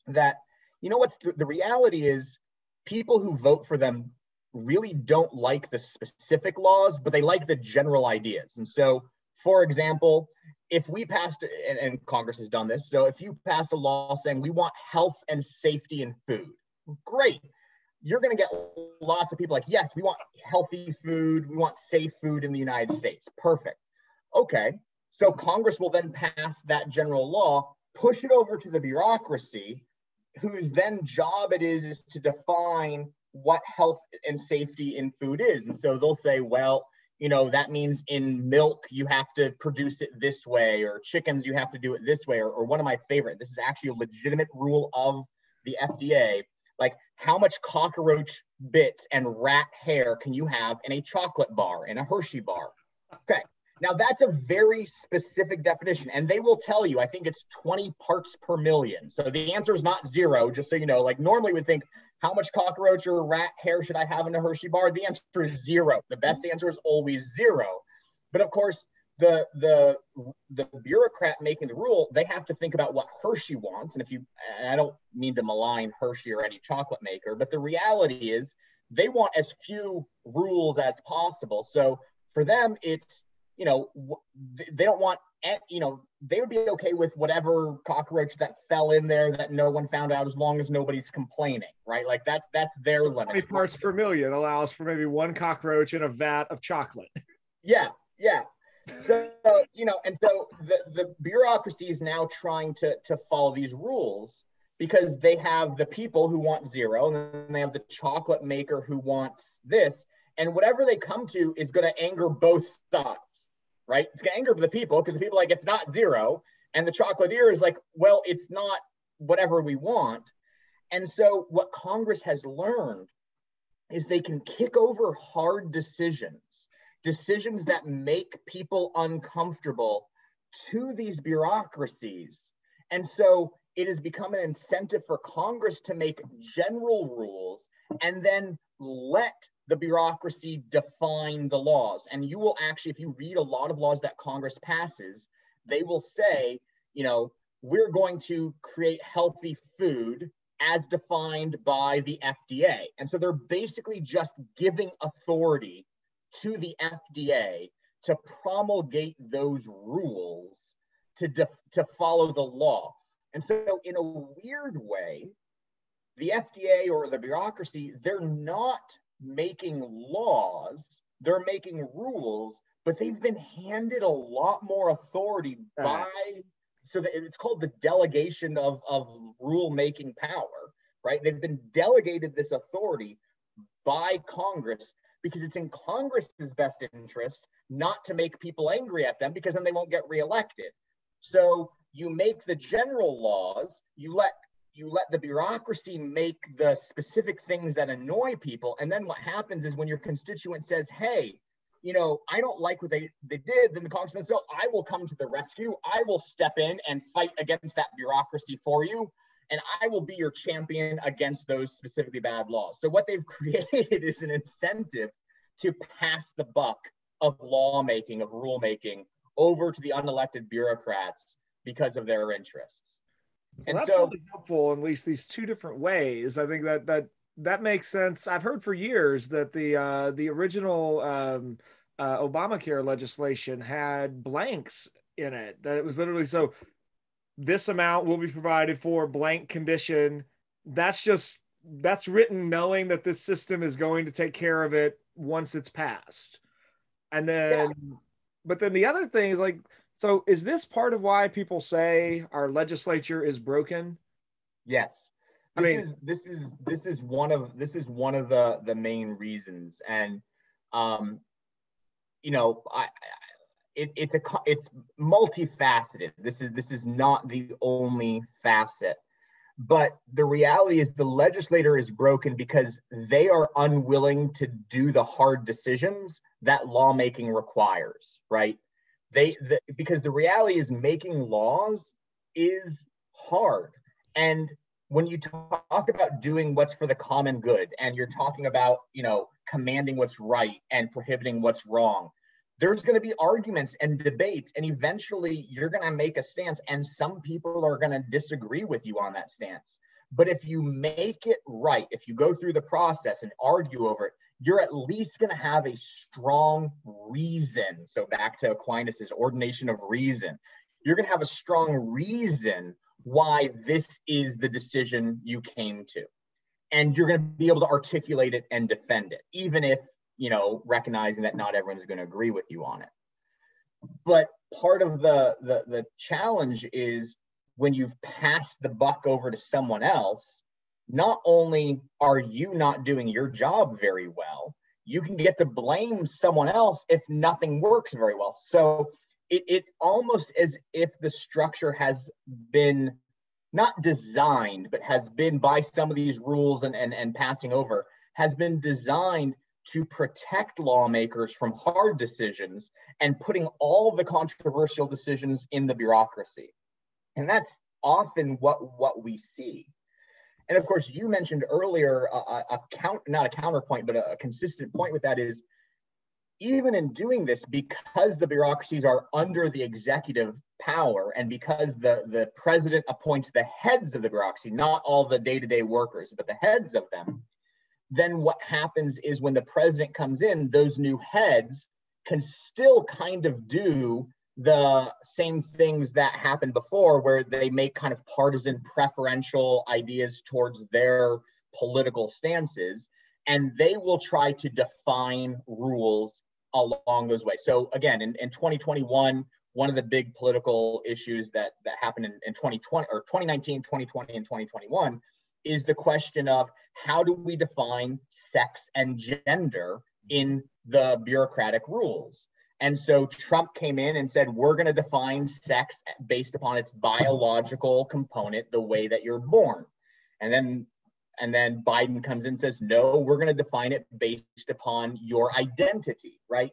that, the reality is, people who vote for them really don't like the specific laws, but they like the general ideas. And so, for example, if we passed, and Congress has done this, so if you pass a law saying we want health and safety in food, great. You're going to get lots of people like, yes, we want healthy food, we want safe food in the United States. Perfect. Okay, so Congress will then pass that general law, push it over to the bureaucracy, whose then job it is to define what health and safety in food is. And so they'll say, well, that means in milk, you have to produce it this way, or chickens, you have to do it this way, or one of my favorite, this is actually a legitimate rule of the FDA, like how much cockroach bits and rat hair can you have in a chocolate bar, in a Hershey bar? Okay, now that's a very specific definition, and they will tell you, I think it's 20 parts per million. So the answer is not zero, just so you know. Like normally we think, how much cockroach or rat hair should I have in a Hershey bar? The answer is zero. The best answer is always zero. But of course, the bureaucrat making the rule, they have to think about what Hershey wants. And I don't mean to malign Hershey or any chocolate maker, but the reality is they want as few rules as possible. So for them, it's, they don't want, they would be okay with whatever cockroach that fell in there that no one found out, as long as nobody's complaining, right? Like that's their limit. 20 parts per million allows for maybe one cockroach in a vat of chocolate. Yeah. So, and so the bureaucracy is now trying to follow these rules, because they have the people who want zero, and then they have the chocolate maker who wants this, and whatever they come to is going to anger both sides, right? It's going to anger the people, because the people are like, it's not zero, and the chocolatier is like, well, it's not whatever we want. And so what Congress has learned is they can kick over hard decisions that make people uncomfortable, to these bureaucracies. And so it has become an incentive for Congress to make general rules and then let the bureaucracy define the laws. And you will actually, if you read a lot of laws that Congress passes, they will say, we're going to create healthy food as defined by the FDA. And so they're basically just giving authority to the FDA to promulgate those rules to follow the law. And so in a weird way, the FDA or the bureaucracy, they're not making laws, they're making rules, but they've been handed a lot more authority so that it's called the delegation of rule-making power, right? They've been delegated this authority by Congress, because it's in Congress's best interest not to make people angry at them, because then they won't get reelected. So you make the general laws, you let the bureaucracy make the specific things that annoy people. And then what happens is when your constituent says, hey, I don't like what they did, then the congressman says, I will come to the rescue. I will step in and fight against that bureaucracy for you. And I will be your champion against those specifically bad laws. So what they've created is an incentive to pass the buck of lawmaking, of rulemaking, over to the unelected bureaucrats because of their interests. Well, and that's really helpful, at least these two different ways. I think that makes sense. I've heard for years that the original Obamacare legislation had blanks in it, that it was literally, so this amount will be provided for blank condition. That's written knowing that this system is going to take care of it once it's passed. And then, but then the other thing is like, so is this part of why people say our legislature is broken? Yes. This is one of the main reasons. And it's multifaceted. This is not the only facet, but the reality is the legislator is broken because they are unwilling to do the hard decisions that lawmaking requires, right? Because the reality is making laws is hard. And when you talk about doing what's for the common good, and you're talking about, commanding what's right and prohibiting what's wrong, there's going to be arguments and debates, and eventually you're going to make a stance, and some people are going to disagree with you on that stance. But if you make it right, if you go through the process and argue over it, you're at least going to have a strong reason. So back to Aquinas' ordination of reason, you're going to have a strong reason why this is the decision you came to. And you're going to be able to articulate it and defend it, even if, recognizing that not everyone's going to agree with you on it. But part of the challenge is when you've passed the buck over to someone else, not only are you not doing your job very well, you can get to blame someone else if nothing works very well. So it almost as if the structure has been not designed, but has been by some of these rules and passing over, has been designed to protect lawmakers from hard decisions and putting all the controversial decisions in the bureaucracy. And that's often what we see. And of course, you mentioned earlier, not a counterpoint, but a consistent point with that is, even in doing this, because the bureaucracies are under the executive power and because the president appoints the heads of the bureaucracy, not all the day-to-day workers, but the heads of them, then what happens is when the president comes in, those new heads can still kind of do the same things that happened before, where they make kind of partisan preferential ideas towards their political stances, and they will try to define rules along those ways. So again, in 2021, one of the big political issues that happened in 2020 or 2019, 2020, and 2021 is the question of how do we define sex and gender in the bureaucratic rules. And so Trump came in and said, we're going to define sex based upon its biological component, the way that you're born. And then Biden comes in and says, no, we're going to define it based upon your identity, right?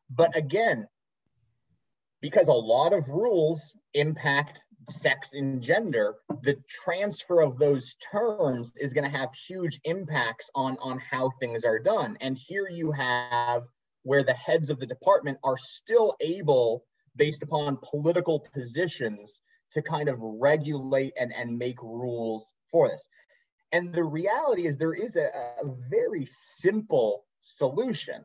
But again, because a lot of rules impact sex and gender, the transfer of those terms is going to have huge impacts on how things are done. And here you have where the heads of the department are still able, based upon political positions, to kind of regulate and make rules for this. And the reality is there is a very simple solution.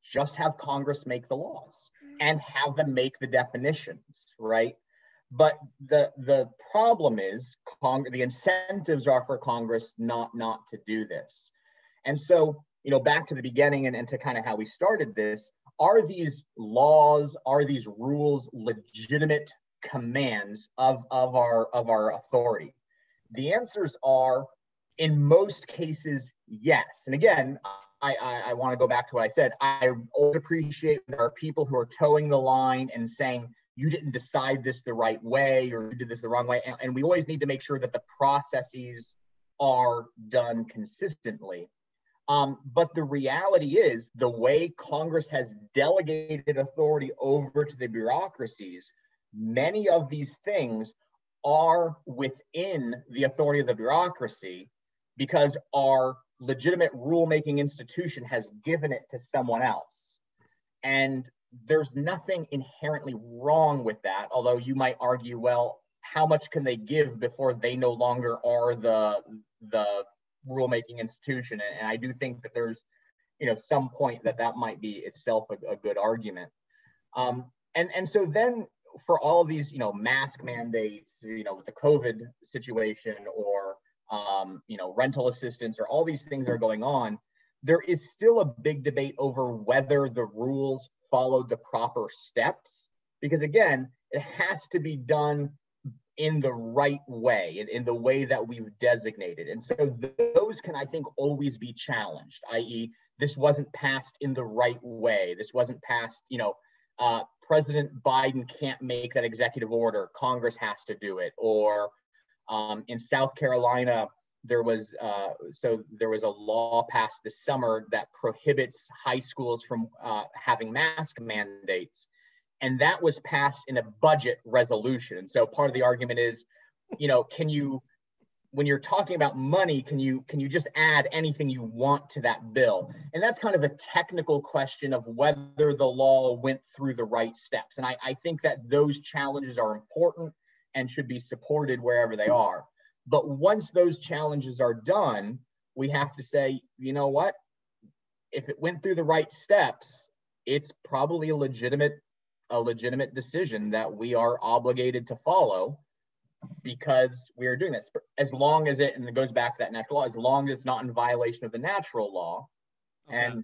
Just have Congress make the laws and have them make the definitions, right? But the problem is the incentives are for Congress not to do this. And so, back to the beginning and to kind of how we started this, are these laws, are these rules legitimate commands of our authority? The answers are, in most cases, yes. And again, I want to go back to what I said. I always appreciate when there are people who are towing the line and saying, you didn't decide this the right way, or you did this the wrong way. And we always need to make sure that the processes are done consistently. But the reality is, the way Congress has delegated authority over to the bureaucracies, many of these things are within the authority of the bureaucracy because our legitimate rulemaking institution has given it to someone else. And there's nothing inherently wrong with that, although you might argue, well, how much can they give before they no longer are the rulemaking institution? And I do think that there's, some point that might be itself a good argument. And so then for all of these, mask mandates, with the COVID situation, or, rental assistance, or all these things are going on, there is still a big debate over whether the rules followed the proper steps, because again, it has to be done in the right way, in the way that we've designated. And so those can, I think, always be challenged, i.e. this wasn't passed in the right way. This wasn't passed, President Biden can't make that executive order. Congress has to do it. Or in South Carolina, there was a law passed this summer that prohibits high schools from having mask mandates. And that was passed in a budget resolution. So part of the argument is, can you, when you're talking about money, can you just add anything you want to that bill? And that's kind of a technical question of whether the law went through the right steps. And I think that those challenges are important and should be supported wherever they are. But once those challenges are done, we have to say, you know what? If it went through the right steps, it's probably a legitimate decision that we are obligated to follow, because we are doing this, as long as and it goes back to that natural law, as long as it's not in violation of the natural law. Okay.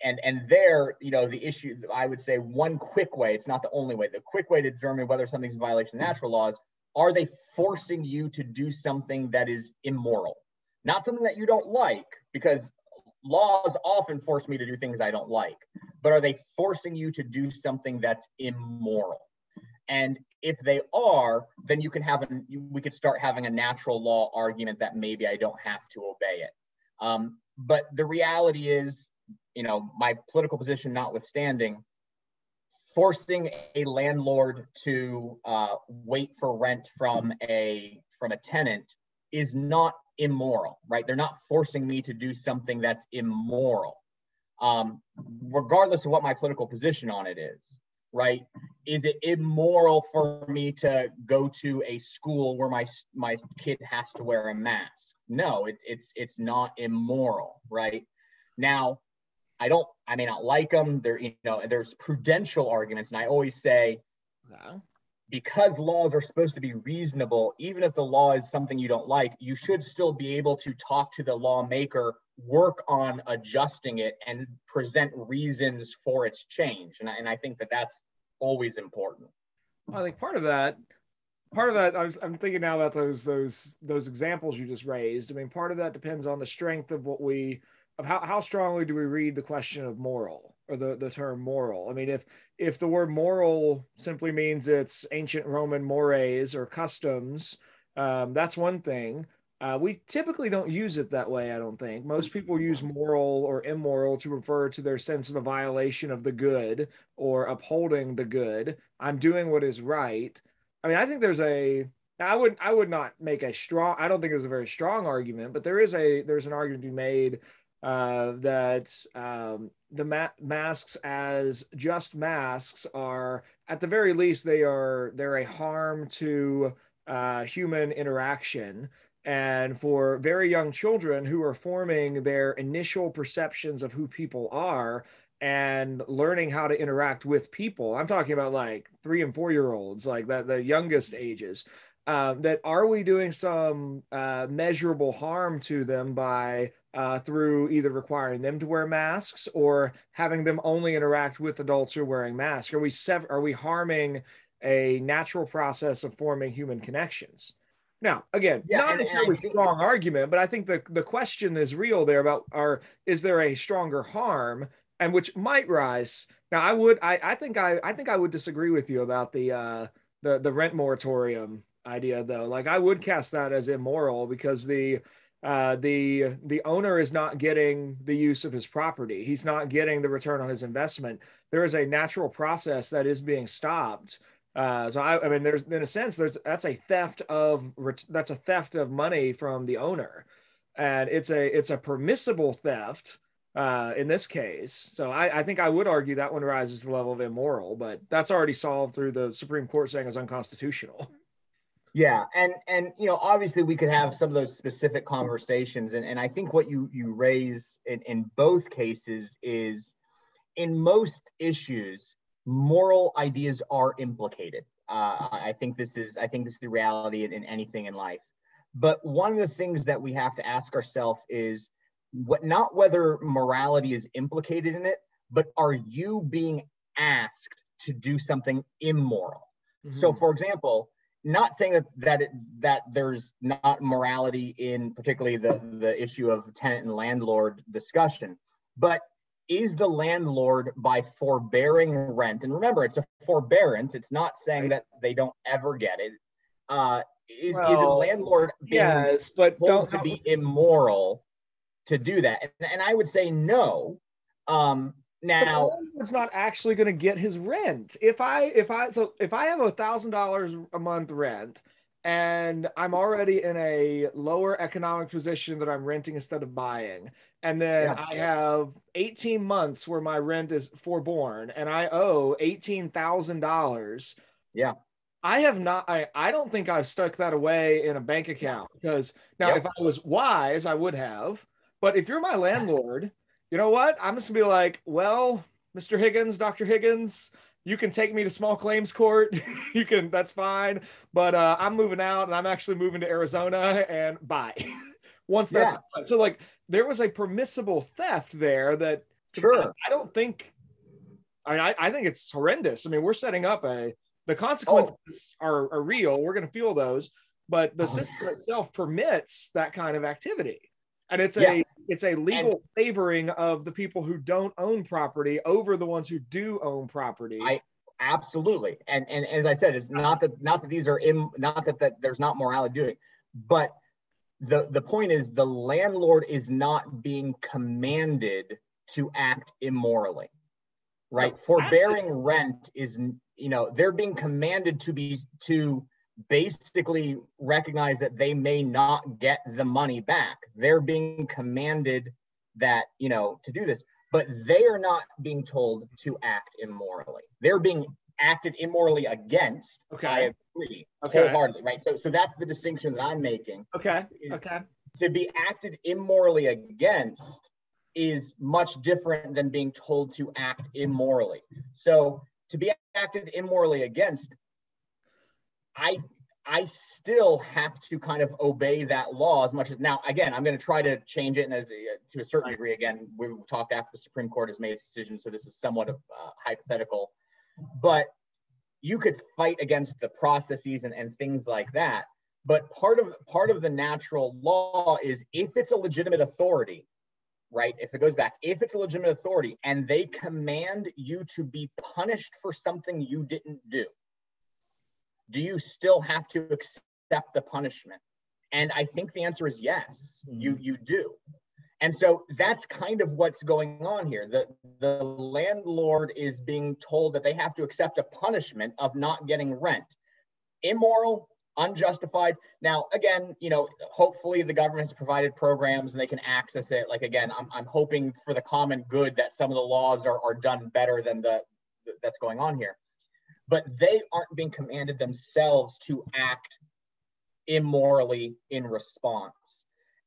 And there, the issue, I would say one quick way, it's not the only way, the quick way to determine whether something's in violation of natural laws, are they forcing you to do something that is immoral? Not something that you don't like, because laws often force me to do things I don't like, but are they forcing you to do something that's immoral? And if they are, then we could start having a natural law argument that maybe I don't have to obey it. But the reality is, my political position notwithstanding, forcing a landlord to wait for rent from a tenant is not immoral, right? They're not forcing me to do something that's immoral, regardless of what my political position on it is, right? Is it immoral for me to go to a school where my kid has to wear a mask? No, it's not immoral, right? Now, I may not like them. There's prudential arguments, and I always say, because laws are supposed to be reasonable, even if the law is something you don't like, you should still be able to talk to the lawmaker, work on adjusting it, and present reasons for its change. And I think that that's always important. I think part of that, I'm thinking now about those examples you just raised. I mean, part of that depends on the strength of how strongly do we read the question of moral, or the term moral. I mean, if the word moral simply means it's ancient Roman mores or customs, that's one thing. We typically don't use it that way, I don't think. Most people use moral or immoral to refer to their sense of a violation of the good or upholding the good. I'm doing what is right. I mean, I think I would not make I don't think there's a very strong argument, but there's an argument to be made that the masks as just masks are, at the very least, they're a harm to human interaction. And for very young children who are forming their initial perceptions of who people are and learning how to interact with people, I'm talking about like 3 and 4 year olds, like that, the youngest ages, that are we doing some measurable harm to them by through either requiring them to wear masks or having them only interact with adults who are wearing masks? Are we harming a natural process of forming human connections? Now, again, not a very strong argument, but I think the question is real there about is there a stronger harm, and which might rise. Now, I think I would disagree with you about the rent moratorium idea, though. Like, I would cast that as immoral because the owner is not getting the use of his property. He's not getting the return on his investment. There is a natural process that is being stopped. So I mean, there's, in a sense, that's a theft of money from the owner, and it's a permissible theft in this case. So I think I would argue that one rises to the level of immoral, but that's already solved through the Supreme Court saying it's unconstitutional. Yeah, and obviously we could have some of those specific conversations, and I think what you raise in both cases is, in most issues, moral ideas are implicated. I think this is the reality in anything in life. But one of the things that we have to ask ourselves is not whether morality is implicated in it, but are you being asked to do something immoral? Mm-hmm. So, for example, not saying that there's not morality in particularly the issue of tenant and landlord discussion, but is the landlord, by forbearing rent, and remember, it's a forbearance, it's not saying that they don't ever get it, is a landlord being told to be immoral to do that? And I would say no. Now, the landlord's not actually going to get his rent. If I have $1,000 a month rent, and I'm already in a lower economic position that I'm renting instead of buying, and then I have 18 months where my rent is forborne, and I owe $18,000. Yeah. I don't think I've stuck that away in a bank account, because now if I was wise, I would have. But if you're my landlord, you know what? I'm just gonna be like, well, Mr. Higgins, Dr. Higgins, you can take me to small claims court. That's fine. But I'm moving out, and I'm actually moving to Arizona, and bye. Once that's fine. So, like, there was a permissible theft there that I don't think, I think it's horrendous. I mean, we're setting up the consequences are real. We're going to feel those, but the system itself permits that kind of activity. And it's it's a legal favoring of the people who don't own property over the ones who do own property. Absolutely. And as I said, it's not that these are not that there's not morality doing it, but the point is the landlord is not being commanded to act immorally, right? No, forbearing rent is, they're being commanded to basically recognize that they may not get the money back. They're being commanded that, to do this, but they are not being told to act immorally. They're being acted immorally against. Okay. I agree wholeheartedly, right? So that's the distinction that I'm making. Okay. To be acted immorally against is much different than being told to act immorally. So to be acted immorally against, I still have to kind of obey that law as much as, now, again, I'm going to try to change it. And to a certain degree, again, we've talked after the Supreme Court has made its decision. So this is somewhat of hypothetical, but you could fight against the processes and things like that. But part of the natural law is if it's a legitimate authority, right? If it goes back, if it's a legitimate authority and they command you to be punished for something you didn't do you still have to accept the punishment? And I think the answer is yes, you do. And so that's kind of what's going on here. The landlord is being told that they have to accept a punishment of not getting rent. Immoral, unjustified. Now, again, hopefully the government has provided programs and they can access it. Like, again, I'm hoping for the common good that some of the laws are done better than that's going on here. But they aren't being commanded themselves to act immorally in response.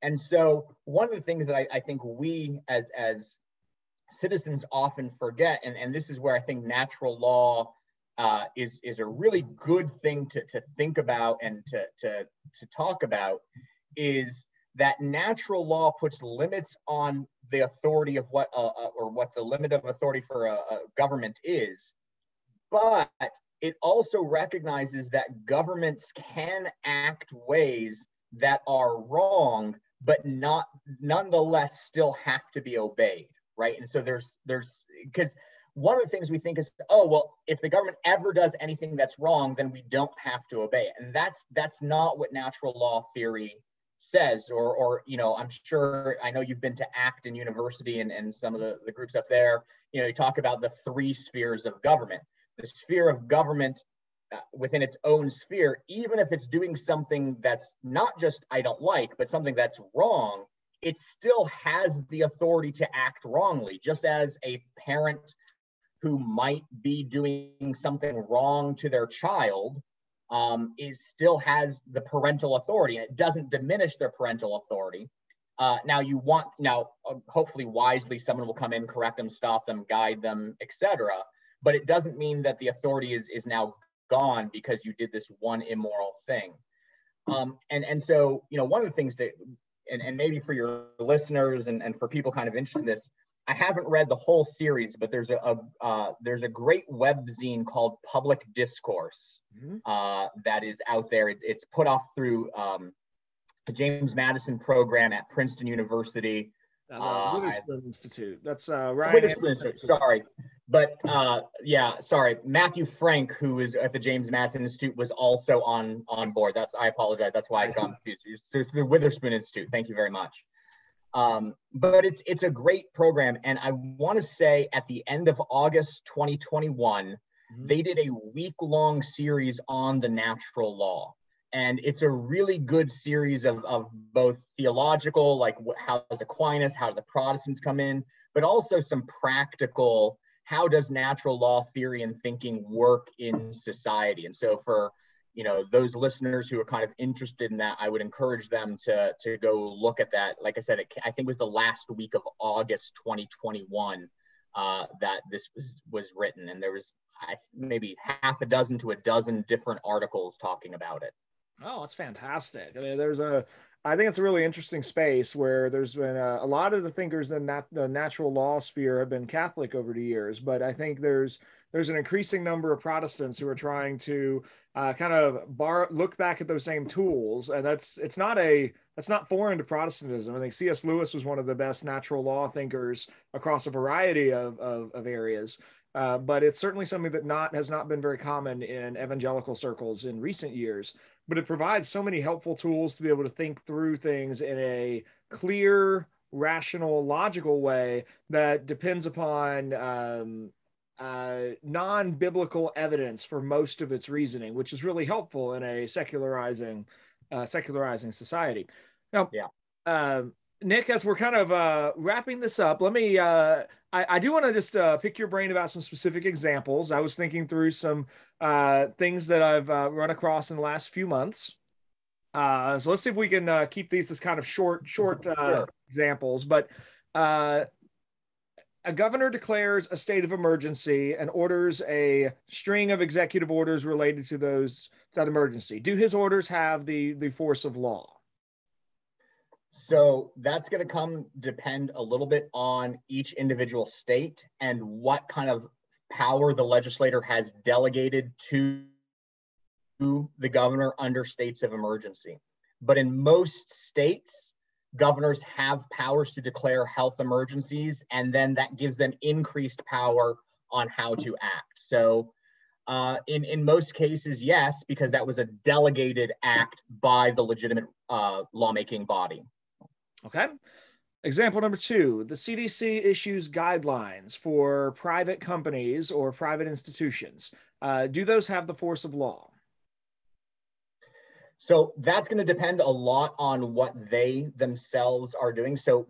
And so one of the things that I think we as citizens often forget, and this is where I think natural law is a really good thing to think about and to talk about, is that natural law puts limits on the authority of what the limit of authority for a government is. But it also recognizes that governments can act ways that are wrong, but nonetheless still have to be obeyed, right? And so there's because one of the things we think is, oh, well, if the government ever does anything that's wrong, then we don't have to obey it. And that's not what natural law theory says, or I'm sure, I know you've been to Acton University and some of the groups up there, you talk about the 3 spheres of government. The sphere of government within its own sphere, even if it's doing something that's not just I don't like, but something that's wrong, it still has the authority to act wrongly, just as a parent who might be doing something wrong to their child still has the parental authority, and it doesn't diminish their parental authority. Now, hopefully wisely, someone will come in, correct them, stop them, guide them, etc. But it doesn't mean that the authority is now gone because you did this one immoral thing. And so, one of the things that, and maybe for your listeners and for people kind of interested in this, I haven't read the whole series, but there's a great webzine called Public Discourse that is out there. It's put off through the James Madison program at Princeton University. Witherspoon Institute. That's Ryan. Witherspoon Institute. Sorry, but sorry. Matthew Frank, who is at the James Madison Institute, was also on board. I apologize. That's why I got confused. So the Witherspoon Institute. Thank you very much. But it's a great program, and I want to say at the end of August 2021, they did a week-long series on the natural law. And it's a really good series of both theological, like how does Aquinas, how do the Protestants come in, but also some practical, how does natural law theory and thinking work in society? And so for those listeners who are kind of interested in that, I would encourage them to go look at that. Like I said, I think it was the last week of August 2021 that this was written, and there was maybe half a dozen to a dozen different articles talking about it. Oh, it's fantastic. I mean, I think it's a really interesting space where there's been a lot of the thinkers in the natural law sphere have been Catholic over the years, but I think there's an increasing number of Protestants who are trying to kind of look back at those same tools, and that's that's not foreign to Protestantism. I think C.S. Lewis was one of the best natural law thinkers across a variety of areas. But it's certainly something that has not been very common in evangelical circles in recent years. But it provides so many helpful tools to be able to think through things in a clear, rational, logical way that depends upon non-biblical evidence for most of its reasoning, which is really helpful in a secularizing society. Now, Yeah. Nick, as we're kind of wrapping this up, let me. I do want to just pick your brain about some specific examples. I was thinking through some things that I've run across in the last few months. So let's see if we can keep these as kind of short Sure. examples. But a governor declares a state of emergency and orders a string of executive orders related to that emergency. Do his orders have the force of law? So that's going to depend a little bit on each individual state and what kind of power the legislator has delegated to the governor under states of emergency. But in most states, governors have powers to declare health emergencies, and then that gives them increased power on how to act. So in most cases, yes, because that was a delegated act by the legitimate lawmaking body. Okay. Example number 2, the CDC issues guidelines for private companies or private institutions. Do those have the force of law? So that's going to depend a lot on what they themselves are doing. So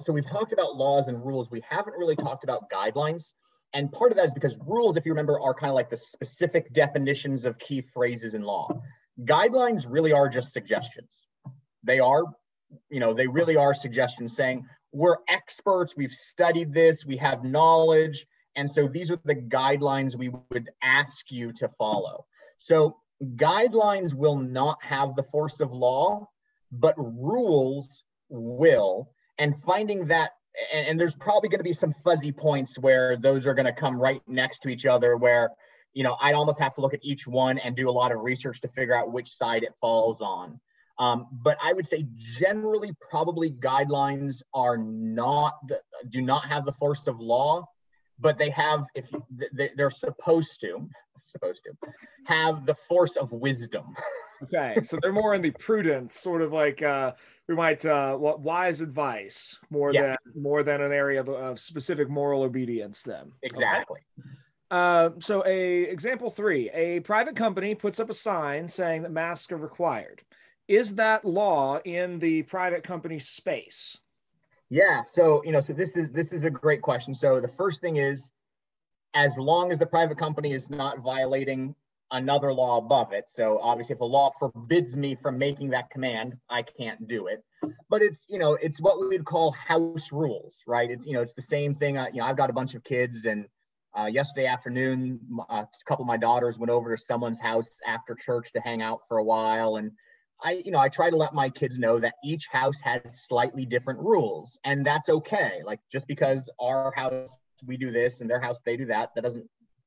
we've talked about laws and rules. We haven't really talked about guidelines. And part of that is because rules, if you remember, are kind of like the specific definitions of key phrases in law. Guidelines really are just suggestions. They really are suggestions saying, we're experts, we've studied this, we have knowledge, and so these are the guidelines we would ask you to follow. So guidelines will not have the force of law, but rules will. And finding that, and there's probably going to be some fuzzy points where those are going to come right next to each other, where I'd almost have to look at each one and do a lot of research to figure out which side it falls on. But I would say generally, probably guidelines do not have the force of law, but they have, they're supposed to have the force of wisdom. Okay, so they're more in the prudence, sort of like we might wise advice more than an area of specific moral obedience. Then exactly. Okay. So example 3, a private company puts up a sign saying that masks are required. Is that law in the private company space? Yeah. So this is a great question. So the first thing is, as long as the private company is not violating another law above it. So obviously, if a law forbids me from making that command, I can't do it. But it's what we would call house rules, right? It's the same thing. I've got a bunch of kids, and yesterday afternoon, a couple of my daughters went over to someone's house after church to hang out for a while, and I try to let my kids know that each house has slightly different rules, and that's okay. Like, just because our house we do this and their house they do that,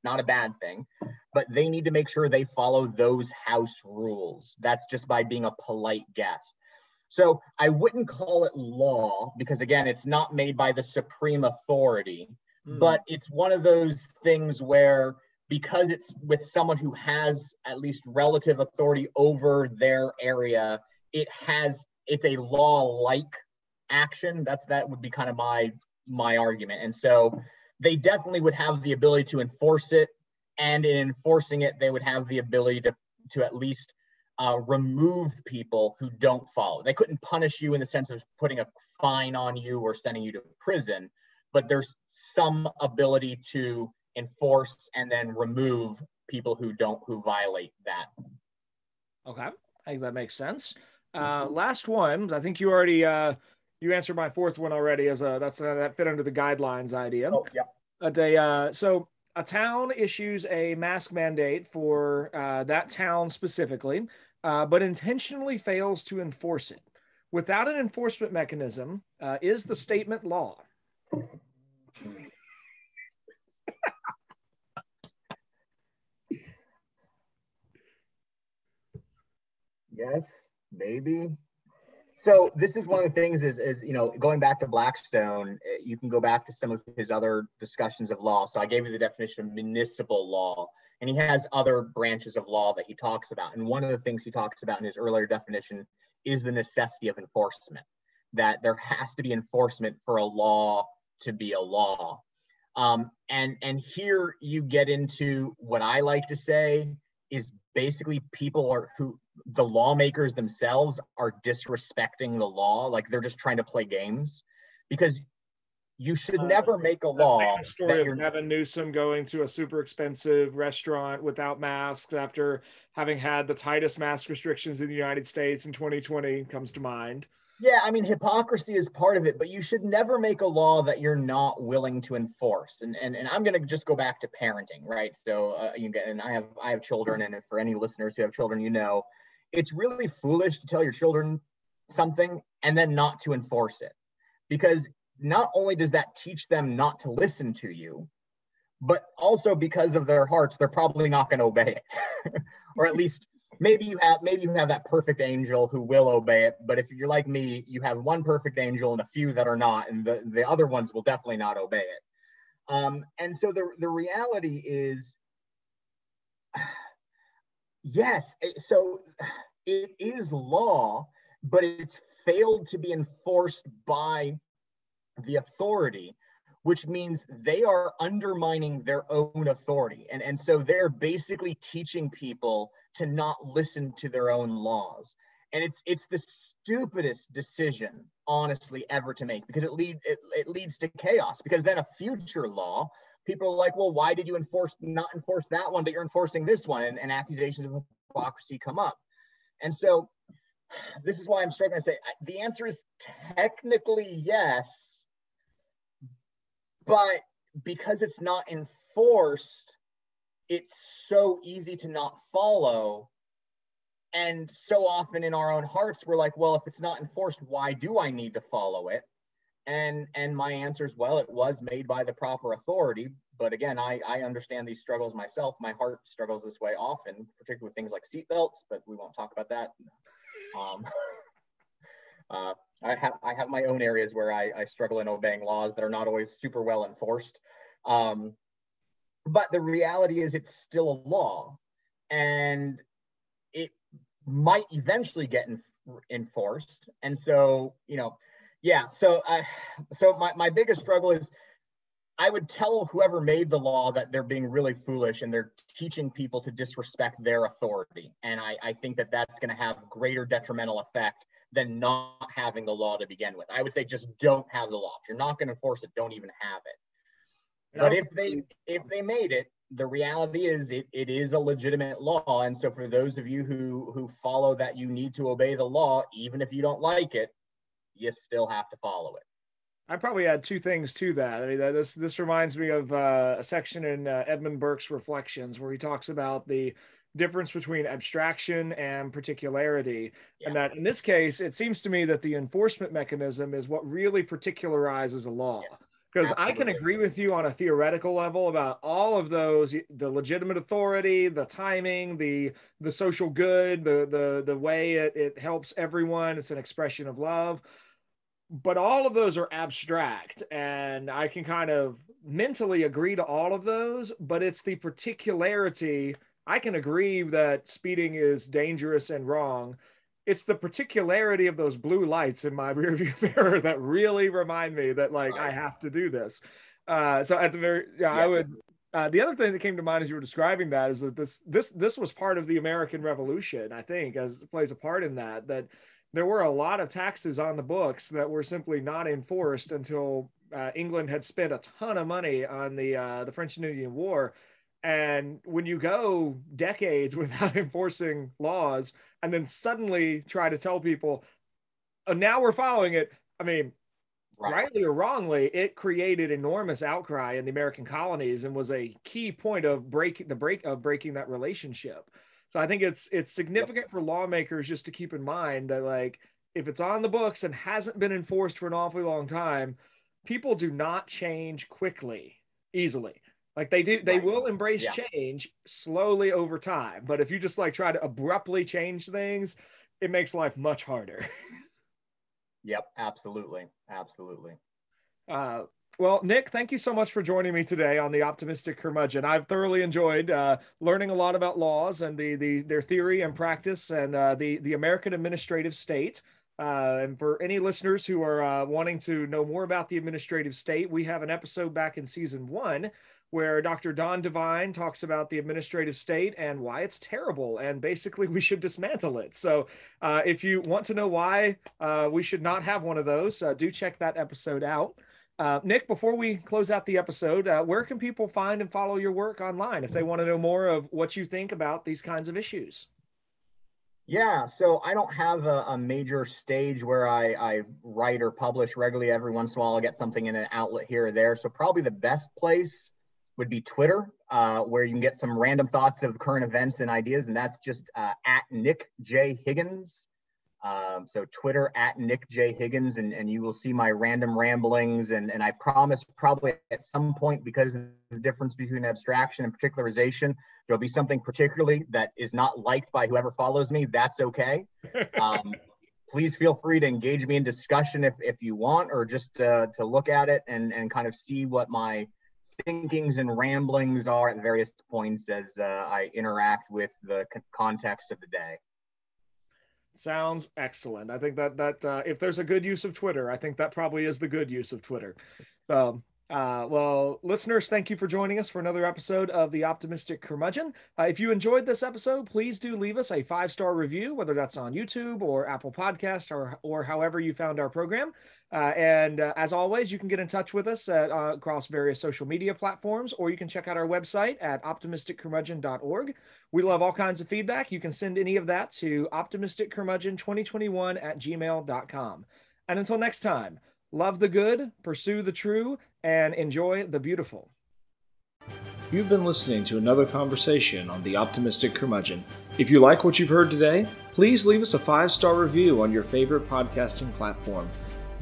not a bad thing, but they need to make sure they follow those house rules. That's just by being a polite guest. So I wouldn't call it law because, again, it's not made by the supreme authority, but it's one of those things where, because it's with someone who has at least relative authority over their area, it's a law-like action. That would be kind of my argument. And so they definitely would have the ability to enforce it, and in enforcing it, they would have the ability to at least remove people who don't follow. They couldn't punish you in the sense of putting a fine on you or sending you to prison, but there's some ability to enforce and then remove people who violate that. Okay, I think that makes sense. Last one, I think you already you answered my fourth one already. That fit under the guidelines idea. Oh, yeah. So a town issues a mask mandate for that town specifically, but intentionally fails to enforce it. Without an enforcement mechanism, is the statement law? Yes, maybe. So this is one of the things is, you know, going back to Blackstone, you can go back to some of his other discussions of law. So I gave you the definition of municipal law, and he has other branches of law that he talks about. And one of the things he talks about in his earlier definition is the necessity of enforcement, that there has to be enforcement for a law to be a law. And here you get into what I like to say is basically people are who the lawmakers themselves are disrespecting the law, like they're just trying to play games, because you should never make a law. The story of Gavin Newsom going to a super expensive restaurant without masks after having had the tightest mask restrictions in the United States in 2020 comes to mind. Yeah, I mean, hypocrisy is part of it, but you should never make a law that you're not willing to enforce. And I'm going to just go back to parenting, right? So you get, and I have children, and for any listeners who have children, you know, it's really foolish to tell your children something and then not to enforce it, because not only does that teach them not to listen to you, but also because of their hearts, they're probably not going to obey it, or at least. Maybe you have that perfect angel who will obey it, but if you're like me, you have one perfect angel and a few that are not, and the other ones will definitely not obey it. And so the reality is, yes, so it is law, but it's failed to be enforced by the authority, which means they are undermining their own authority. And so they're basically teaching people to not listen to their own laws. And it's the stupidest decision, honestly, ever to make, because it leads to chaos. Because then a future law, people are like, well, why did you not enforce that one, but you're enforcing this one? And accusations of hypocrisy come up. And so this is why I'm struggling to say, the answer is technically yes, but because it's not enforced, it's so easy to not follow. And so often in our own hearts, we're like, well, if it's not enforced, why do I need to follow it? And my answer is, well, it was made by the proper authority. But again, I understand these struggles myself. My heart struggles this way often, particularly with things like seatbelts, but we won't talk about that. I have my own areas where I struggle in obeying laws that are not always super well enforced. But the reality is it's still a law, and it might eventually get enforced. And so, you know, yeah. So my biggest struggle is I would tell whoever made the law that they're being really foolish and they're teaching people to disrespect their authority. And I think that that's going to have greater detrimental effect than not having the law to begin with. I would say just don't have the law. If you're not going to enforce it, don't even have it. But if they made it, the reality is it is a legitimate law. And so for those of you who follow that you need to obey the law, even if you don't like it, you still have to follow it. I probably add two things to that. I mean, this reminds me of a section in Edmund Burke's Reflections where he talks about the difference between abstraction and particularity. Yeah. And that in this case, it seems to me that the enforcement mechanism is what really particularizes a law. Yes. Because I can agree with you on a theoretical level about all of those, the legitimate authority, the timing, the social good, the way it helps everyone. It's an expression of love. But all of those are abstract, and I can kind of mentally agree to all of those, but it's the particularity. I can agree that speeding is dangerous and wrong. It's the particularity of those blue lights in my rearview mirror that really remind me that, like, I have to do this. So at the very, I would. The other thing that came to mind as you were describing that is that this was part of the American Revolution, I think, as it plays a part in that there were a lot of taxes on the books that were simply not enforced until England had spent a ton of money on the French and Indian War. And when you go decades without enforcing laws and then suddenly try to tell people, oh, now we're following it, I mean, rightly or wrongly, it created enormous outcry in the American colonies and was a key point of breaking that relationship. So I think it's significant for lawmakers just to keep in mind that, like, if it's on the books and hasn't been enforced for an awfully long time, people do not change easily. Like they will embrace change slowly over time. But if you just like try to abruptly change things, it makes life much harder. Yep, absolutely. Absolutely. Well, Nick, thank you so much for joining me today on the Optimistic Curmudgeon. I've thoroughly enjoyed learning a lot about laws and their theory and practice, and the American administrative state. And for any listeners who are wanting to know more about the administrative state, we have an episode back in season 1 where Dr. Don Devine talks about the administrative state and why it's terrible, and basically we should dismantle it. So if you want to know why we should not have one of those, do check that episode out. Nick, before we close out the episode, where can people find and follow your work online if they want to know more of what you think about these kinds of issues? Yeah, so I don't have a major stage where I write or publish regularly. Every once in a while, I'll get something in an outlet here or there. So probably the best place would be Twitter, where you can get some random thoughts of current events and ideas. And that's just at Nick J. Higgins. So Twitter at Nick J. Higgins, and you will see my random ramblings. And I promise probably at some point, because of the difference between abstraction and particularization, there'll be something particularly that is not liked by whoever follows me. That's okay. Please feel free to engage me in discussion if you want, or just to look at it and kind of see what my thinkings and ramblings are at various points as I interact with the context of the day. Sounds excellent. I think that if there's a good use of Twitter, I think that probably is the good use of Twitter. Well, listeners, thank you for joining us for another episode of the Optimistic Curmudgeon. If you enjoyed this episode, please do leave us a 5-star review, whether that's on YouTube or Apple Podcast or however you found our program. And as always, you can get in touch with us across various social media platforms, or you can check out our website at optimisticcurmudgeon.org. We love all kinds of feedback. You can send any of that to optimisticcurmudgeon2021@gmail.com. And until next time, love the good, pursue the true, and enjoy the beautiful. You've been listening to another conversation on the Optimistic Curmudgeon. If you like what you've heard today, please leave us a 5-star review on your favorite podcasting platform.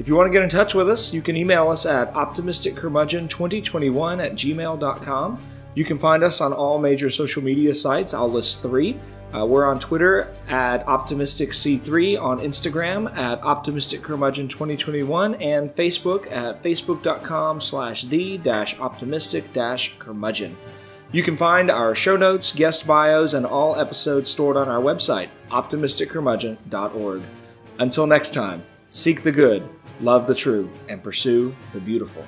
If you want to get in touch with us, you can email us at optimisticcurmudgeon2021@gmail.com. You can find us on all major social media sites. I'll list 3. We're on Twitter at OptimisticC3, on Instagram at OptimisticCurmudgeon2021, and Facebook at facebook.com/the-optimistic-curmudgeon. You can find our show notes, guest bios, and all episodes stored on our website, optimisticcurmudgeon.org. Until next time, seek the good, love the true, and pursue the beautiful.